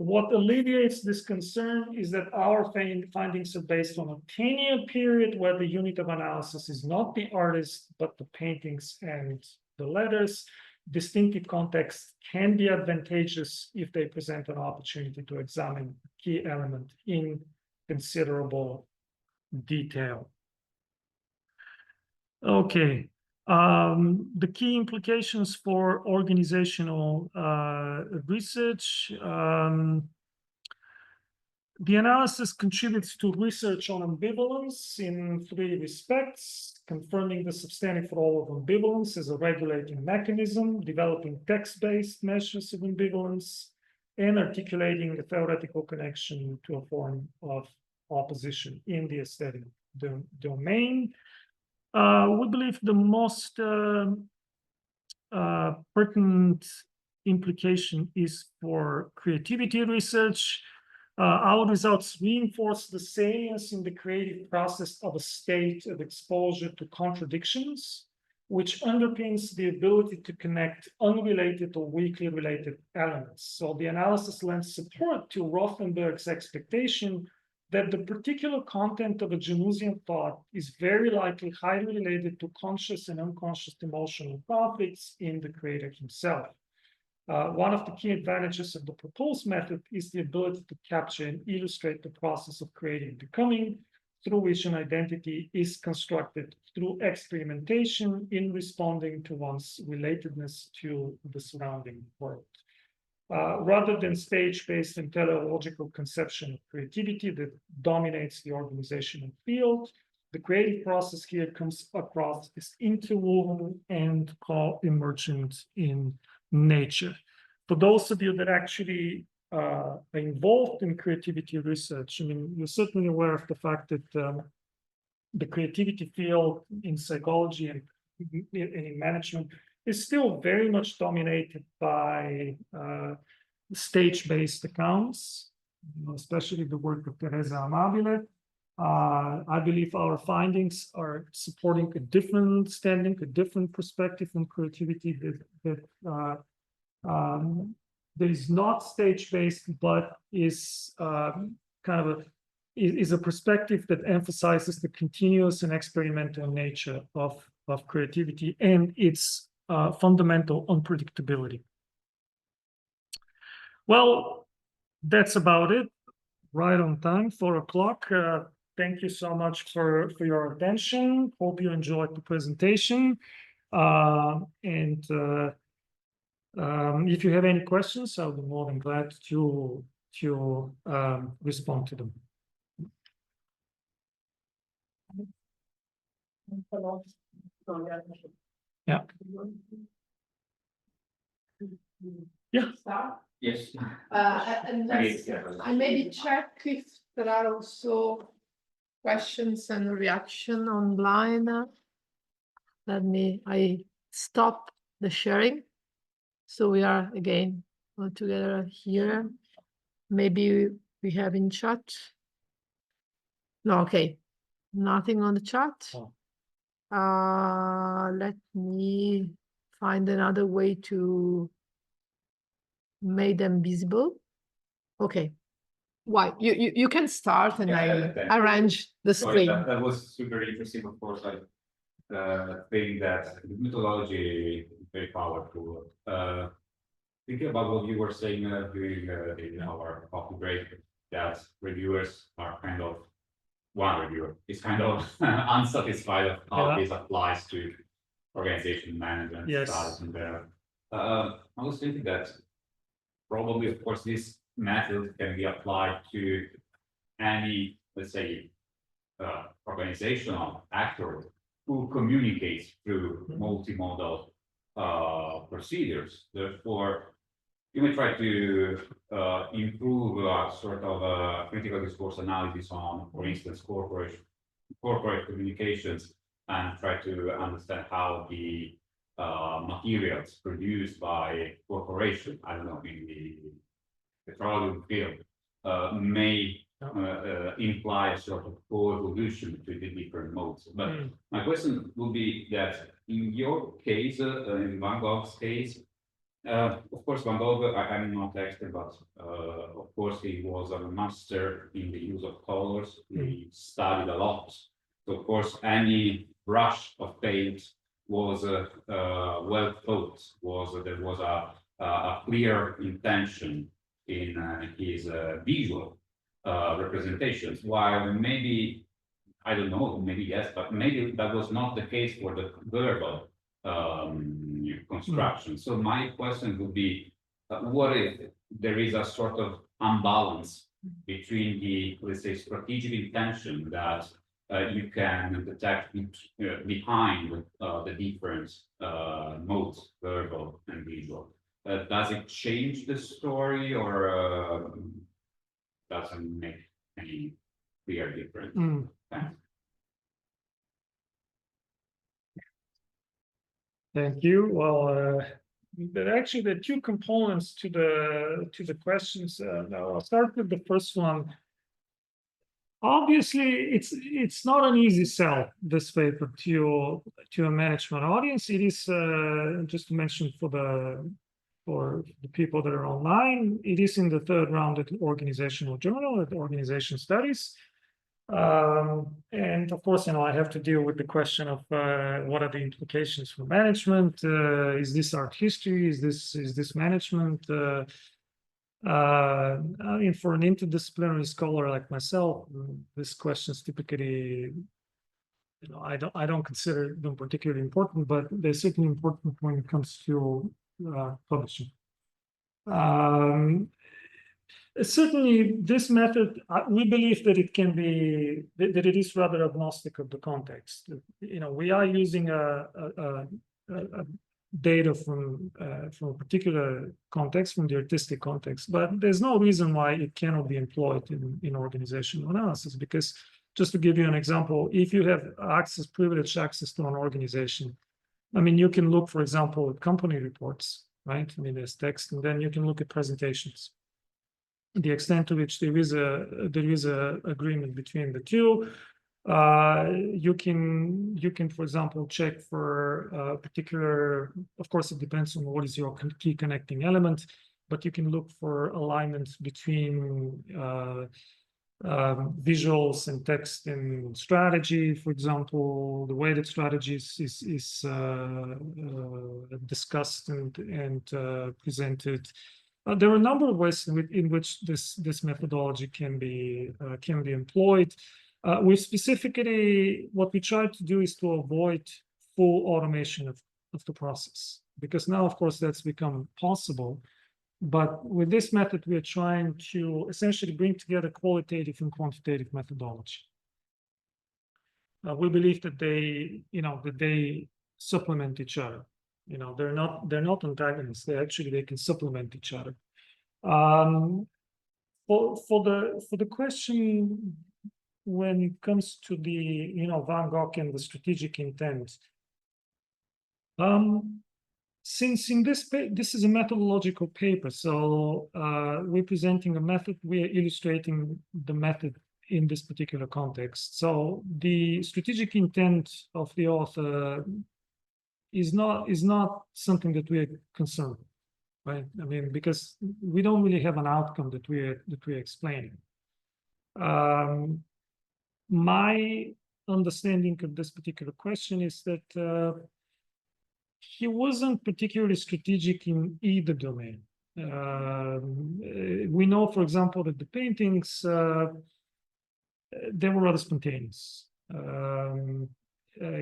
What alleviates this concern is that our findings are based on a 10-year period where the unit of analysis is not the artist, but the paintings and the letters. Distinctive contexts can be advantageous if they present an opportunity to examine a key element in considerable detail. Okay. The key implications for organizational research. The analysis contributes to research on ambivalence in 3 respects: confirming the substantive role of ambivalence as a regulating mechanism, developing text-based measures of ambivalence, and articulating a theoretical connection to a form of opposition in the aesthetic domain. We believe the most pertinent implication is for creativity research. Our results reinforce the salience in the creative process of a state of exposure to contradictions, which underpins the ability to connect unrelated or weakly related elements. So the analysis lends support to Rothenberg's expectation that the particular content of a Janusian thought is very likely highly related to conscious and unconscious emotional conflicts in the creator himself. One of the key advantages of the proposed method is the ability to capture and illustrate the process of creative becoming, through which an identity is constructed through experimentation in responding to one's relatedness to the surrounding world. Rather than stage-based and teleological conception of creativity that dominates the organizational field, the creative process here comes across as interwoven and co-emergent in nature. For those of you that actually are involved in creativity research, I mean, you're certainly aware of the fact that the creativity field in psychology and in management is still very much dominated by stage-based accounts, especially the work of Teresa Amabile. I believe our findings are supporting a different standing, a different perspective on creativity that is not stage-based, but is is a perspective that emphasizes the continuous and experimental nature of creativity and its fundamental unpredictability. Well, that's about it. Right on time, 4 o'clock. Thank you so much for your attention. Hope you enjoyed the presentation. If you have any questions, I'll be more than glad to respond to them. Yeah. Yeah. Yes. And I maybe check if there are also questions and reaction online. I stop the sharing. So we are again all together here. Maybe we have in chat. No, okay. Nothing on the chat. Oh. Let me find another way to make them visible. Okay. Why? You can start and I arrange the screen. That was super interesting, of course. I think that the methodology is very powerful. Thinking about what you were saying during our coffee break, that reviewers are kind of, one reviewer is kind of unsatisfied of how this applies to organization management. Yes. And I was thinking that probably, of course, this method can be applied to any, let's say, organizational actor who communicates through multimodal procedures. Therefore, you may try to improve sort of critical discourse analysis on, for instance, corporate communications, and try to understand how the materials produced by corporation, I don't know, in the petroleum field, may imply a sort of co-evolution to the different modes. But my question would be that in your case, in Van Gogh's case, Of course, Van Gogh, I'm not expert, but of course he was a master in the use of colors. He studied a lot. So of course, any brush of paint was well thought. There was a clear intention in his visual representations. While maybe, I don't know, maybe yes, but maybe that was not the case for the verbal construction. So my question would be, what if there is a sort of imbalance between the, let's say, strategic intention that you can detect behind the different modes, verbal and visual? Does it change the story, or doesn't make any clear difference? Thanks. Thank you. Well, there actually there are two components to the questions. Now I'll start with the first one. Obviously, it's not an easy sell, this paper, to a management audience. It is just to mention for the people that are online, it is in the third round at the organizational journal, at Organization Studies. And of course, I have to deal with the question of what are the implications for management? Is this art history? Is this management? I mean, for an interdisciplinary scholar like myself, these questions typically, I don't consider them particularly important, but they're certainly important when it comes to publishing. Certainly, this method, we believe that it can be, that it is rather agnostic of the context. We are using a data from a particular context, from the artistic context, but there's no reason why it cannot be employed in organizational analysis. Because just to give you an example, if you have privileged access to an organization, I mean, you can look, for example, at company reports, right? I mean, there's text, and then you can look at presentations. The extent to which there is a agreement between the two. You can, for example, check for particular, of course, it depends on what is your key connecting element, but you can look for alignments between visuals and text and strategy, for example, the way that strategy is discussed and presented. There are a number of ways in which this methodology can be employed. We specifically, what we try to do is to avoid full automation of the process, because now, of course, that's become possible. But with this method, we are trying to essentially bring together qualitative and quantitative methodology. We believe that they supplement each other. They're not antagonists. They can supplement each other. For the question when it comes to the Van Gogh and the strategic intent, since in this is a methodological paper, so we're presenting a method, we are illustrating the method in this particular context. So the strategic intent of the author is not something that we are concerned with, right? I mean, because we don't really have an outcome that we're explaining. My understanding of this particular question is that he wasn't particularly strategic in either domain. We know, for example, that the paintings they were rather spontaneous.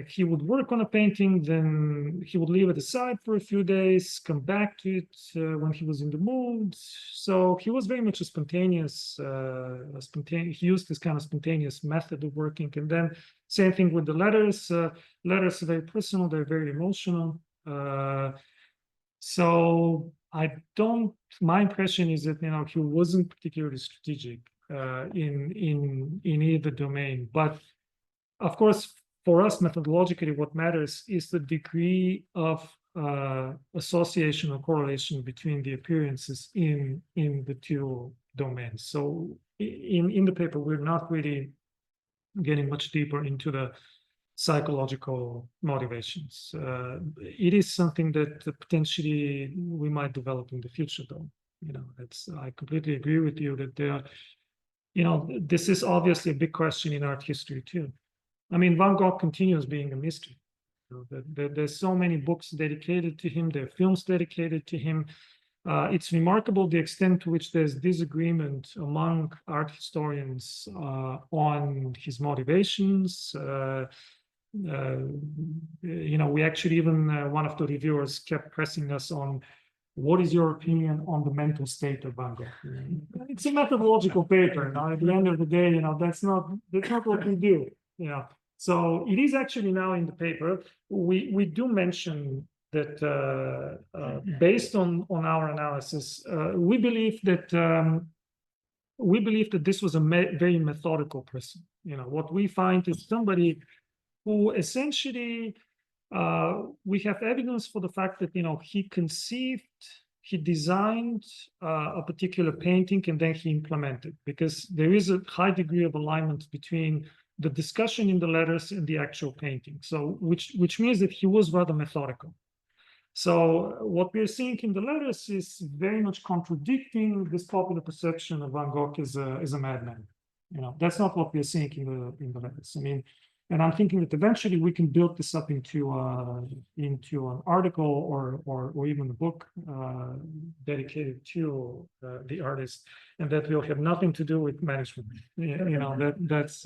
He would work on a painting, then he would leave it aside for a few days, come back to it when he was in the mood. So he was very much a spontaneous, he used this kind of spontaneous method of working. And then same thing with the letters. Letters are very personal, they're very emotional. So my impression is that, he wasn't particularly strategic in either domain. But of course, for us, methodologically, what matters is the degree of association or correlation between the appearances in the two domains. So in the paper, we're not really getting much deeper into the psychological motivations. It is something that potentially we might develop in the future, though. I completely agree with you that there, this is obviously a big question in art history too. I mean, Van Gogh continues being a mystery. There's so many books dedicated to him. There are films dedicated to him. It's remarkable the extent to which there's disagreement among art historians on his motivations. We actually even one of the reviewers kept pressing us on what is your opinion on the mental state of Van Gogh. It's a methodological paper. At the end of the day, that's not what we do. So it is actually now in the paper. We do mention that based on our analysis, we believe that this was a very methodical person. What we find is somebody who essentially we have evidence for the fact that he designed a particular painting and then he implemented, because there is a high degree of alignment between the discussion in the letters and the actual painting. So which means that he was rather methodical. So what we're seeing in the letters is very much contradicting this popular perception of Van Gogh as a madman. That's not what we're seeing in the letters. I mean, and I'm thinking that eventually we can build this up into an article or even a book dedicated to the artist, and that will have nothing to do with management. That's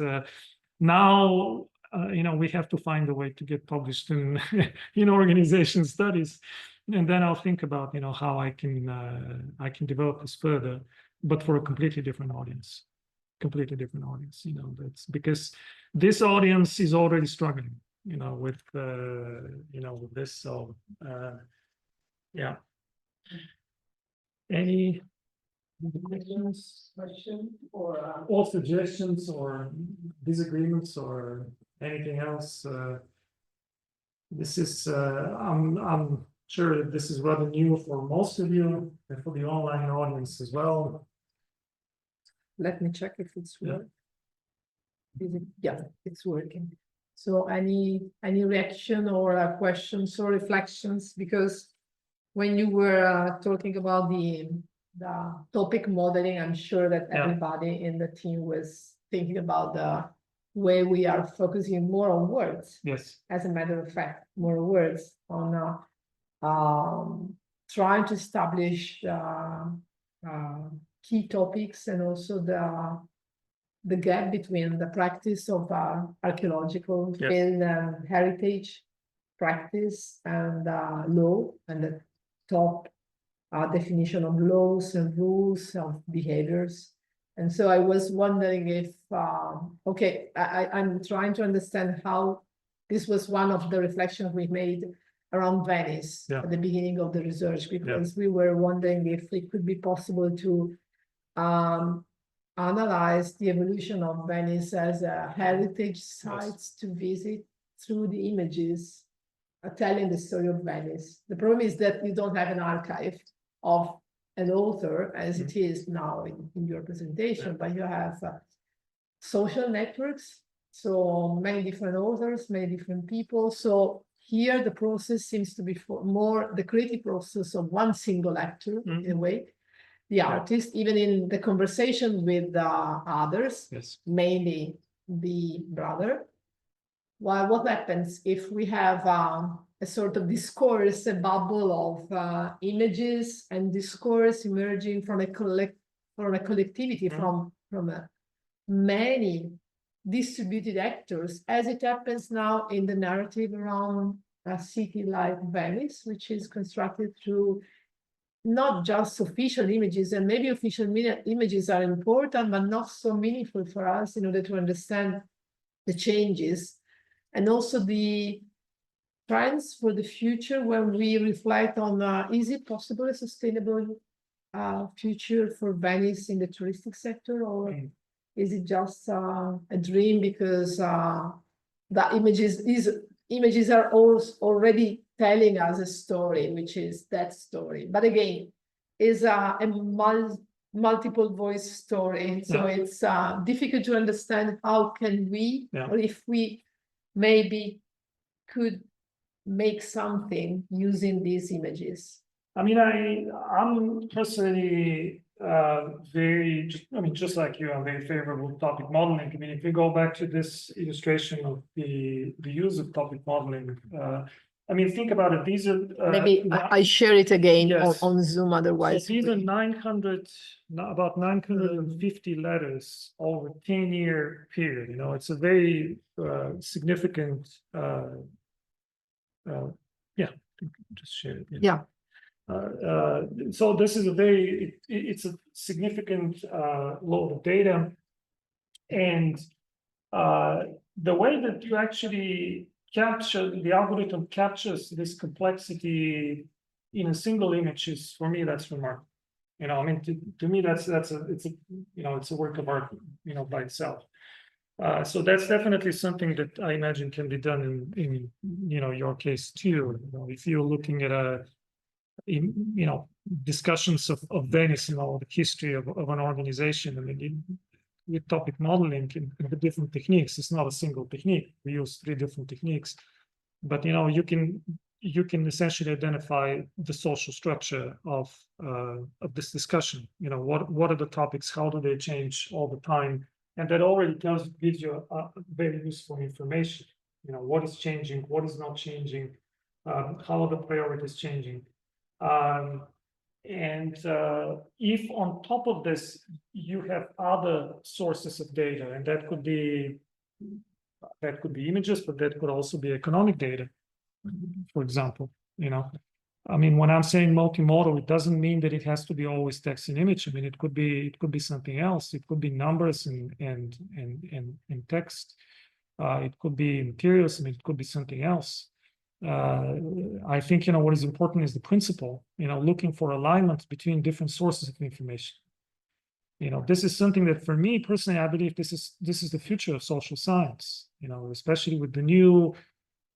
now. We have to find a way to get published in organization studies, and then I'll think about how I can develop this further, but for a completely different audience. That's because this audience is already struggling with this. So yeah. Any question or suggestions or disagreements or anything else? This is I'm sure that this is rather new for most of you and for the online audience as well. Let me check if it's working. Yeah, it's working. So any reaction or questions or reflections? Because when you were talking about the topic modeling, I'm sure that everybody in the team was thinking about the way we are focusing more on words. Yes. As a matter of fact, more words on trying to establish key topics, and also the gap between the practice of archaeological field and heritage practice and law, and the top definition of laws and rules of behaviors. And so I was wondering if, I'm trying to understand how this was one of the reflections we made around Venice at the beginning of the research, because we were wondering if it could be possible to analyze the evolution of Venice as a heritage sites to visit through the images telling the story of Venice. The problem is that you don't have an archive of an author as it is now in your presentation, but you have social networks, so many different authors, many different people. So here the process seems to be more the creative process of one single actor in a way, the artist, even in the conversation with others, mainly the brother. Well, what happens if we have a sort of discourse, a bubble of images and discourse emerging from a collectivity, from many distributed actors, as it happens now in the narrative around a city like Venice, which is constructed through not just official images, and maybe official images are important, but not so meaningful for us in order to understand the changes, and also the trends for the future when we reflect on, is it possible a sustainable future for Venice in the touristic sector, or is it just a dream because the images are already telling us a story, which is that story. But again, is a multiple voice story. So it's difficult to understand how can we, or if we maybe could make something using these images? I mean, I'm personally just like you, I'm very favorable to topic modeling. I mean, if we go back to this illustration of the use of topic modeling, I mean, think about it. These are Maybe I share it again yes. on Zoom, otherwise. So these are 900, about 950 letters over a 10-year period. You know, it's a very significant. Yeah, just share it. Yeah. So this is a very, it's a significant load of data, and the way that you actually capture, the algorithm captures this complexity in a single image is, for me, that's remarkable. You know, I mean, to me, it's a work of art, you know, by itself. So that's definitely something that I imagine can be done in you know, your case too. You know, if you're looking at discussions of Venice, you know, the history of an organization. I mean, with topic modeling and the different techniques, it's not a single technique. We use 3 different techniques, but you know, you can essentially identify the social structure of this discussion. You know, what are the topics? How do they change all the time? And that already gives you very useful information. You know, what is changing, what is not changing, how are the priorities changing. If on top of this you have other sources of data, and that could be images, but that could also be economic data, for example. You know, I mean, when I'm saying multimodal, it doesn't mean that it has to be always text and image. I mean, it could be something else. It could be numbers and text. It could be materials. I mean, it could be something else. I think, you know, what is important is the principle, you know, looking for alignment between different sources of information. You know, this is something that, for me personally, I believe this is the future of social science, you know, especially with the new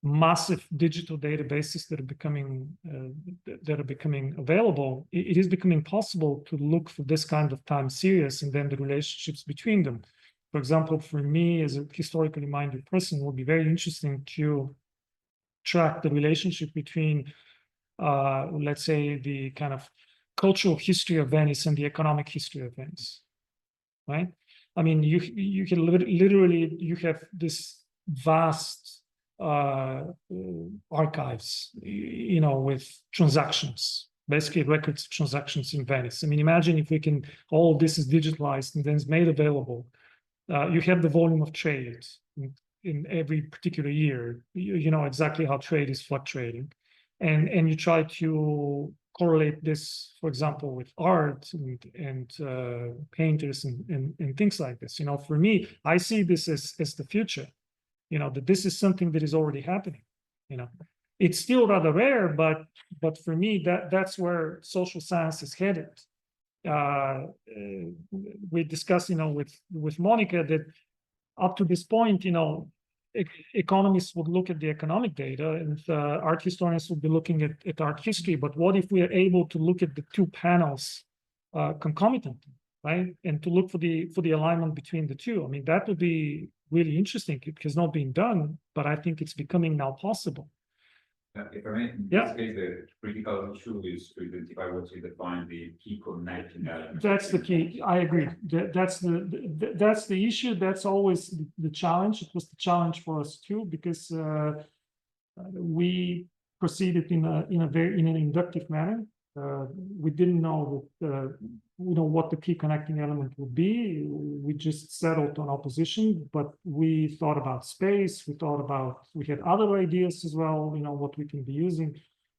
massive digital databases that are becoming available. It is becoming possible to look for this kind of time series and then the relationships between them. For example, for me as a historically minded person, it would be very interesting to track the relationship between, let's say, the kind of cultural history of Venice and the economic history of Venice, right? I mean, you can literally, you have this vast archives, you know, with transactions, basically records of transactions in Venice. I mean, imagine if we can, all this is digitalized and then it's made available. You have the volume of trade in every particular year. You know exactly how trade is fluctuating, and you try to correlate this, for example, with art and painters and things like this. You know, for me, I see this as the future. You know, that this is something that is already happening. You know, it's still rather rare, but for me, that's where social science is headed. We discussed, you know, with Monica, that up to this point, you know, economists would look at the economic data, and art historians would be looking at art history. But what if we are able to look at the 2 panels concomitantly, right? And to look for the alignment between the 2. I mean, that would be really interesting. It has not been done, but I think it's becoming now possible. If I may, in Yeah. this case, the critical issue is to identify what you define the key connecting element. That's the key. I agree. That's the issue. That's always the challenge. It was the challenge for us too, because we proceeded in an inductive manner. We didn't know that, you know, what the key connecting element would be. We just settled on opposition, but we thought about space. We had other ideas as well, you know, what we can be using.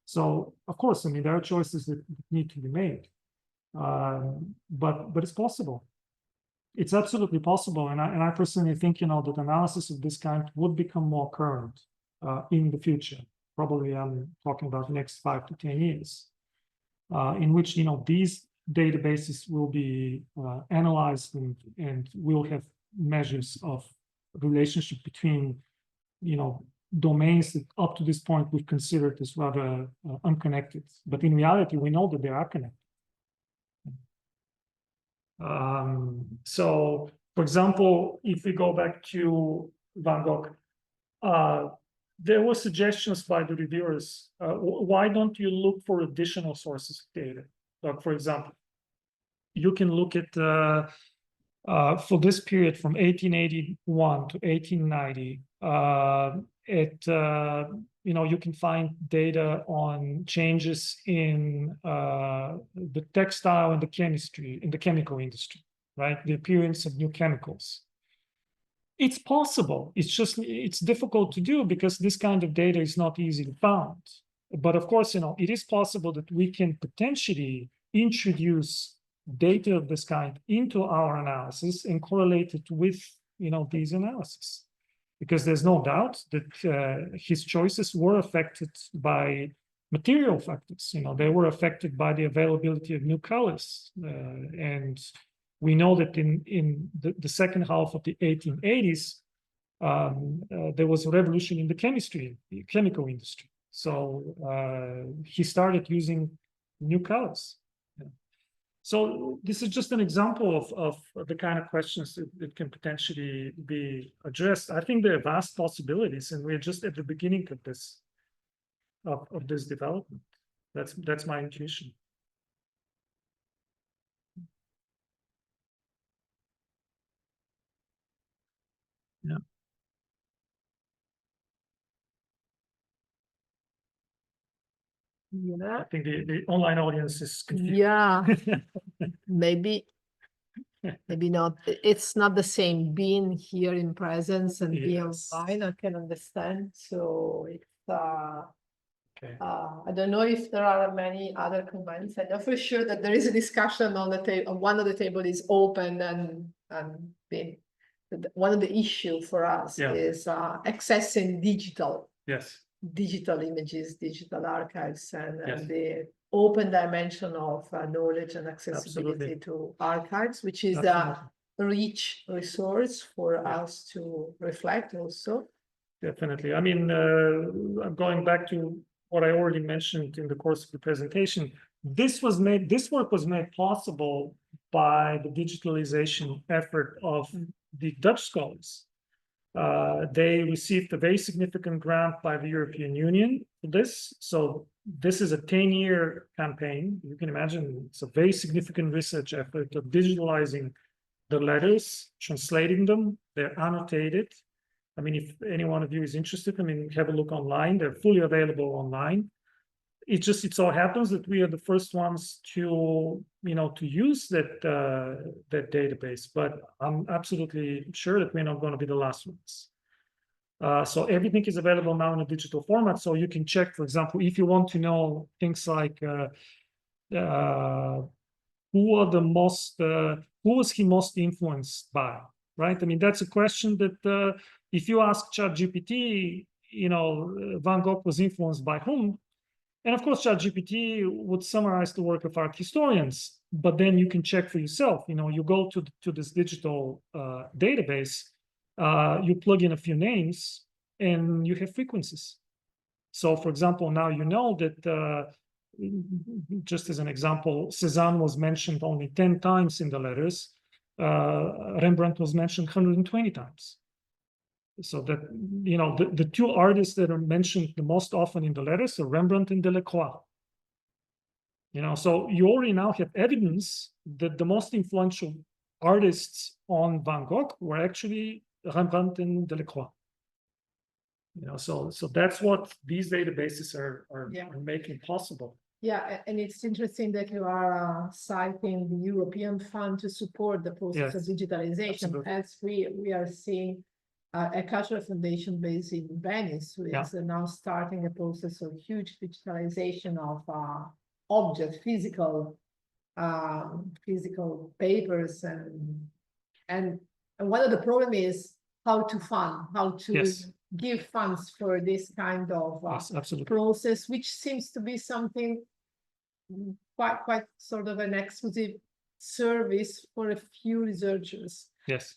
So of course, I mean, there are choices that need to be made, but it's possible. It's absolutely possible. And I personally think, you know, that analysis of this kind would become more current in the future. Probably I'm talking about the next 5 to 10 years. In which, you know, these databases will be analyzed and we'll have measures of relationship between, you know, domains that up to this point we've considered as rather unconnected. But in reality, we know that they are connected. So, for example, if we go back to Van Gogh, there were suggestions by the reviewers. Why don't you look for additional sources of data? Like, for example, you can look at for this period from 1881 to 1890. You can find data on changes in the textile and the chemistry, in the chemical industry, right? The appearance of new chemicals. It's possible. It's difficult to do because this kind of data is not easily found. But of course, it is possible that we can potentially introduce data of this kind into our analysis and correlate it with, these analyses. Because there's no doubt that his choices were affected by material factors. They were affected by the availability of new colors. And we know that in the second half of the 1880s, there was a revolution in the chemical industry. So he started using new colors. So this is just an example of the kind of questions that can potentially be addressed. I think there are vast possibilities, and we're just at the beginning of this development. That's my intuition. Yeah. Yeah. I think the online audience is confused. Yeah. Maybe not. It's not the same being here in presence and being Yes. online. I can understand. So it's Okay. I don't know if there are many other comments. I know for sure that there is a discussion on the table. One of the table is open and one of the issue for us Yeah. is accessing digital Yes. images, digital archives, and Yes. the open dimension of knowledge and accessibility Absolutely. to archives, which is Absolutely. a rich resource for us to reflect also. Definitely. I mean, I'm going back to what I already mentioned in the course of the presentation. This work was made possible by the digitalization effort of the Dutch scholars. They received a very significant grant by the European Union for this. So this is a 10-year campaign. You can imagine it's a very significant research effort of digitalizing the letters, translating them. They're annotated. I mean, if any one of you is interested, have a look online. They're fully available online. It so happens that we are the first ones to use that database, but I'm absolutely sure that we're not going to be the last ones. So everything is available now in a digital format. So you can check, for example, if you want to know things like who was he most influenced by, right? I mean, that's a question that if you ask ChatGPT, Van Gogh was influenced by whom? And of course, ChatGPT would summarize the work of art historians, but then you can check for yourself. You go to this digital database, you plug in a few names, and you have frequencies. So, for example, now you know that, just as an example, Cézanne was mentioned only 10 times in the letters. Rembrandt was mentioned 120 times. So that, the two artists that are mentioned the most often in the letters are Rembrandt and Delacroix. So you already now have evidence that the most influential artists on Van Gogh were actually Rembrandt and Delacroix. So that's what these databases are making possible. Yeah, and it's interesting that you are citing the European Fund to support the process of digitalization. Absolutely. As we are seeing a cultural foundation based in Venice, who is now starting a process of huge digitalization of objects, physical papers, and one of the problem is how to give funds for this kind of process, which seems to be something quite sort of an exclusive service for a few researchers. Yes.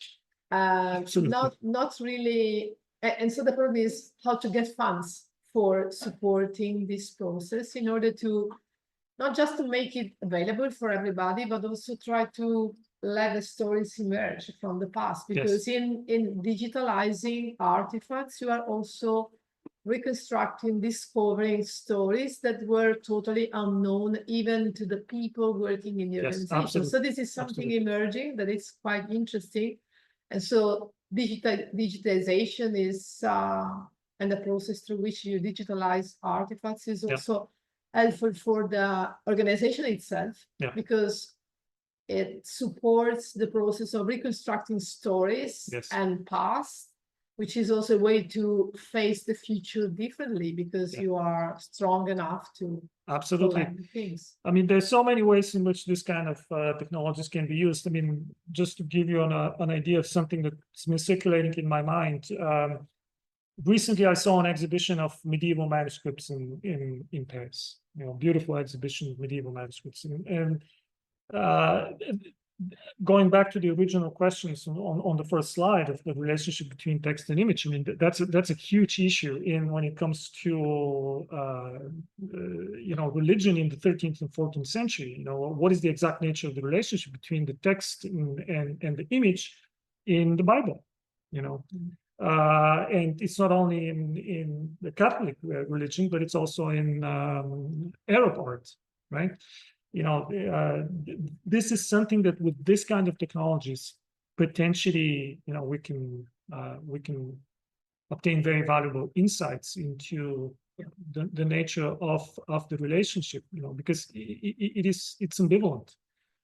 Not really, and so the problem is how to get funds for supporting this process in order to not just to make it available for everybody, but also try to let the stories emerge from the past, because in digitalizing artifacts, you are also reconstructing, discovering stories that were totally unknown even to the people working in the organization. Absolutely. So this is something emerging that is quite interesting. And so digitization is, and the process through which you digitalize artifacts is also helpful for the organization itself, because it supports the process of reconstructing stories and past, which is also a way to face the future differently, because you are strong enough to collect things. I mean, there's so many ways in which this kind of technologies can be used. I mean, just to give you an idea of something that's been circulating in my mind. Recently, I saw an exhibition of medieval manuscripts in Paris. You know, beautiful exhibition of medieval manuscripts, and going back to the original questions on the first slide of the relationship between text and image. I mean, that's a huge issue when it comes to you know, religion in the 13th and 14th century. You know, what is the exact nature of the relationship between the text and the image in the Bible? You know. And it's not only in the Catholic religion, but it's also in Arab art, right? You know, this is something that with this kind of technologies, potentially, you know, we can obtain very valuable insights into the nature of the relationship, you know, because it's ambivalent.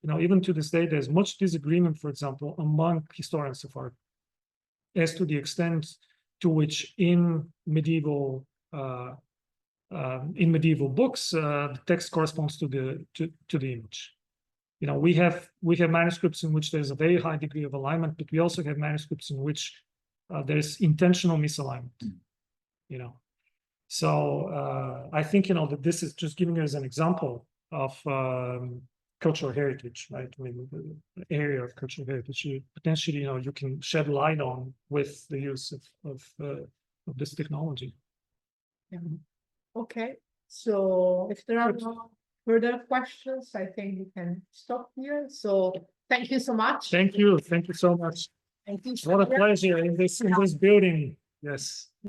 You know, even to this day, there's much disagreement, for example, among historians of art, as to the extent to which in medieval books the text corresponds to the image. You know, we have manuscripts in which there's a very high degree of alignment, but we also have manuscripts in which there's intentional misalignment. You know, so I think, you know, that this is just giving us an example of cultural heritage, right? I mean, the area of cultural heritage you potentially, you know, you can shed light on with the use of this technology. Okay, so if there are no further questions, I think we can stop here. So thank you so much. Thank you so much. Thank you. What a pleasure in this building. Yes.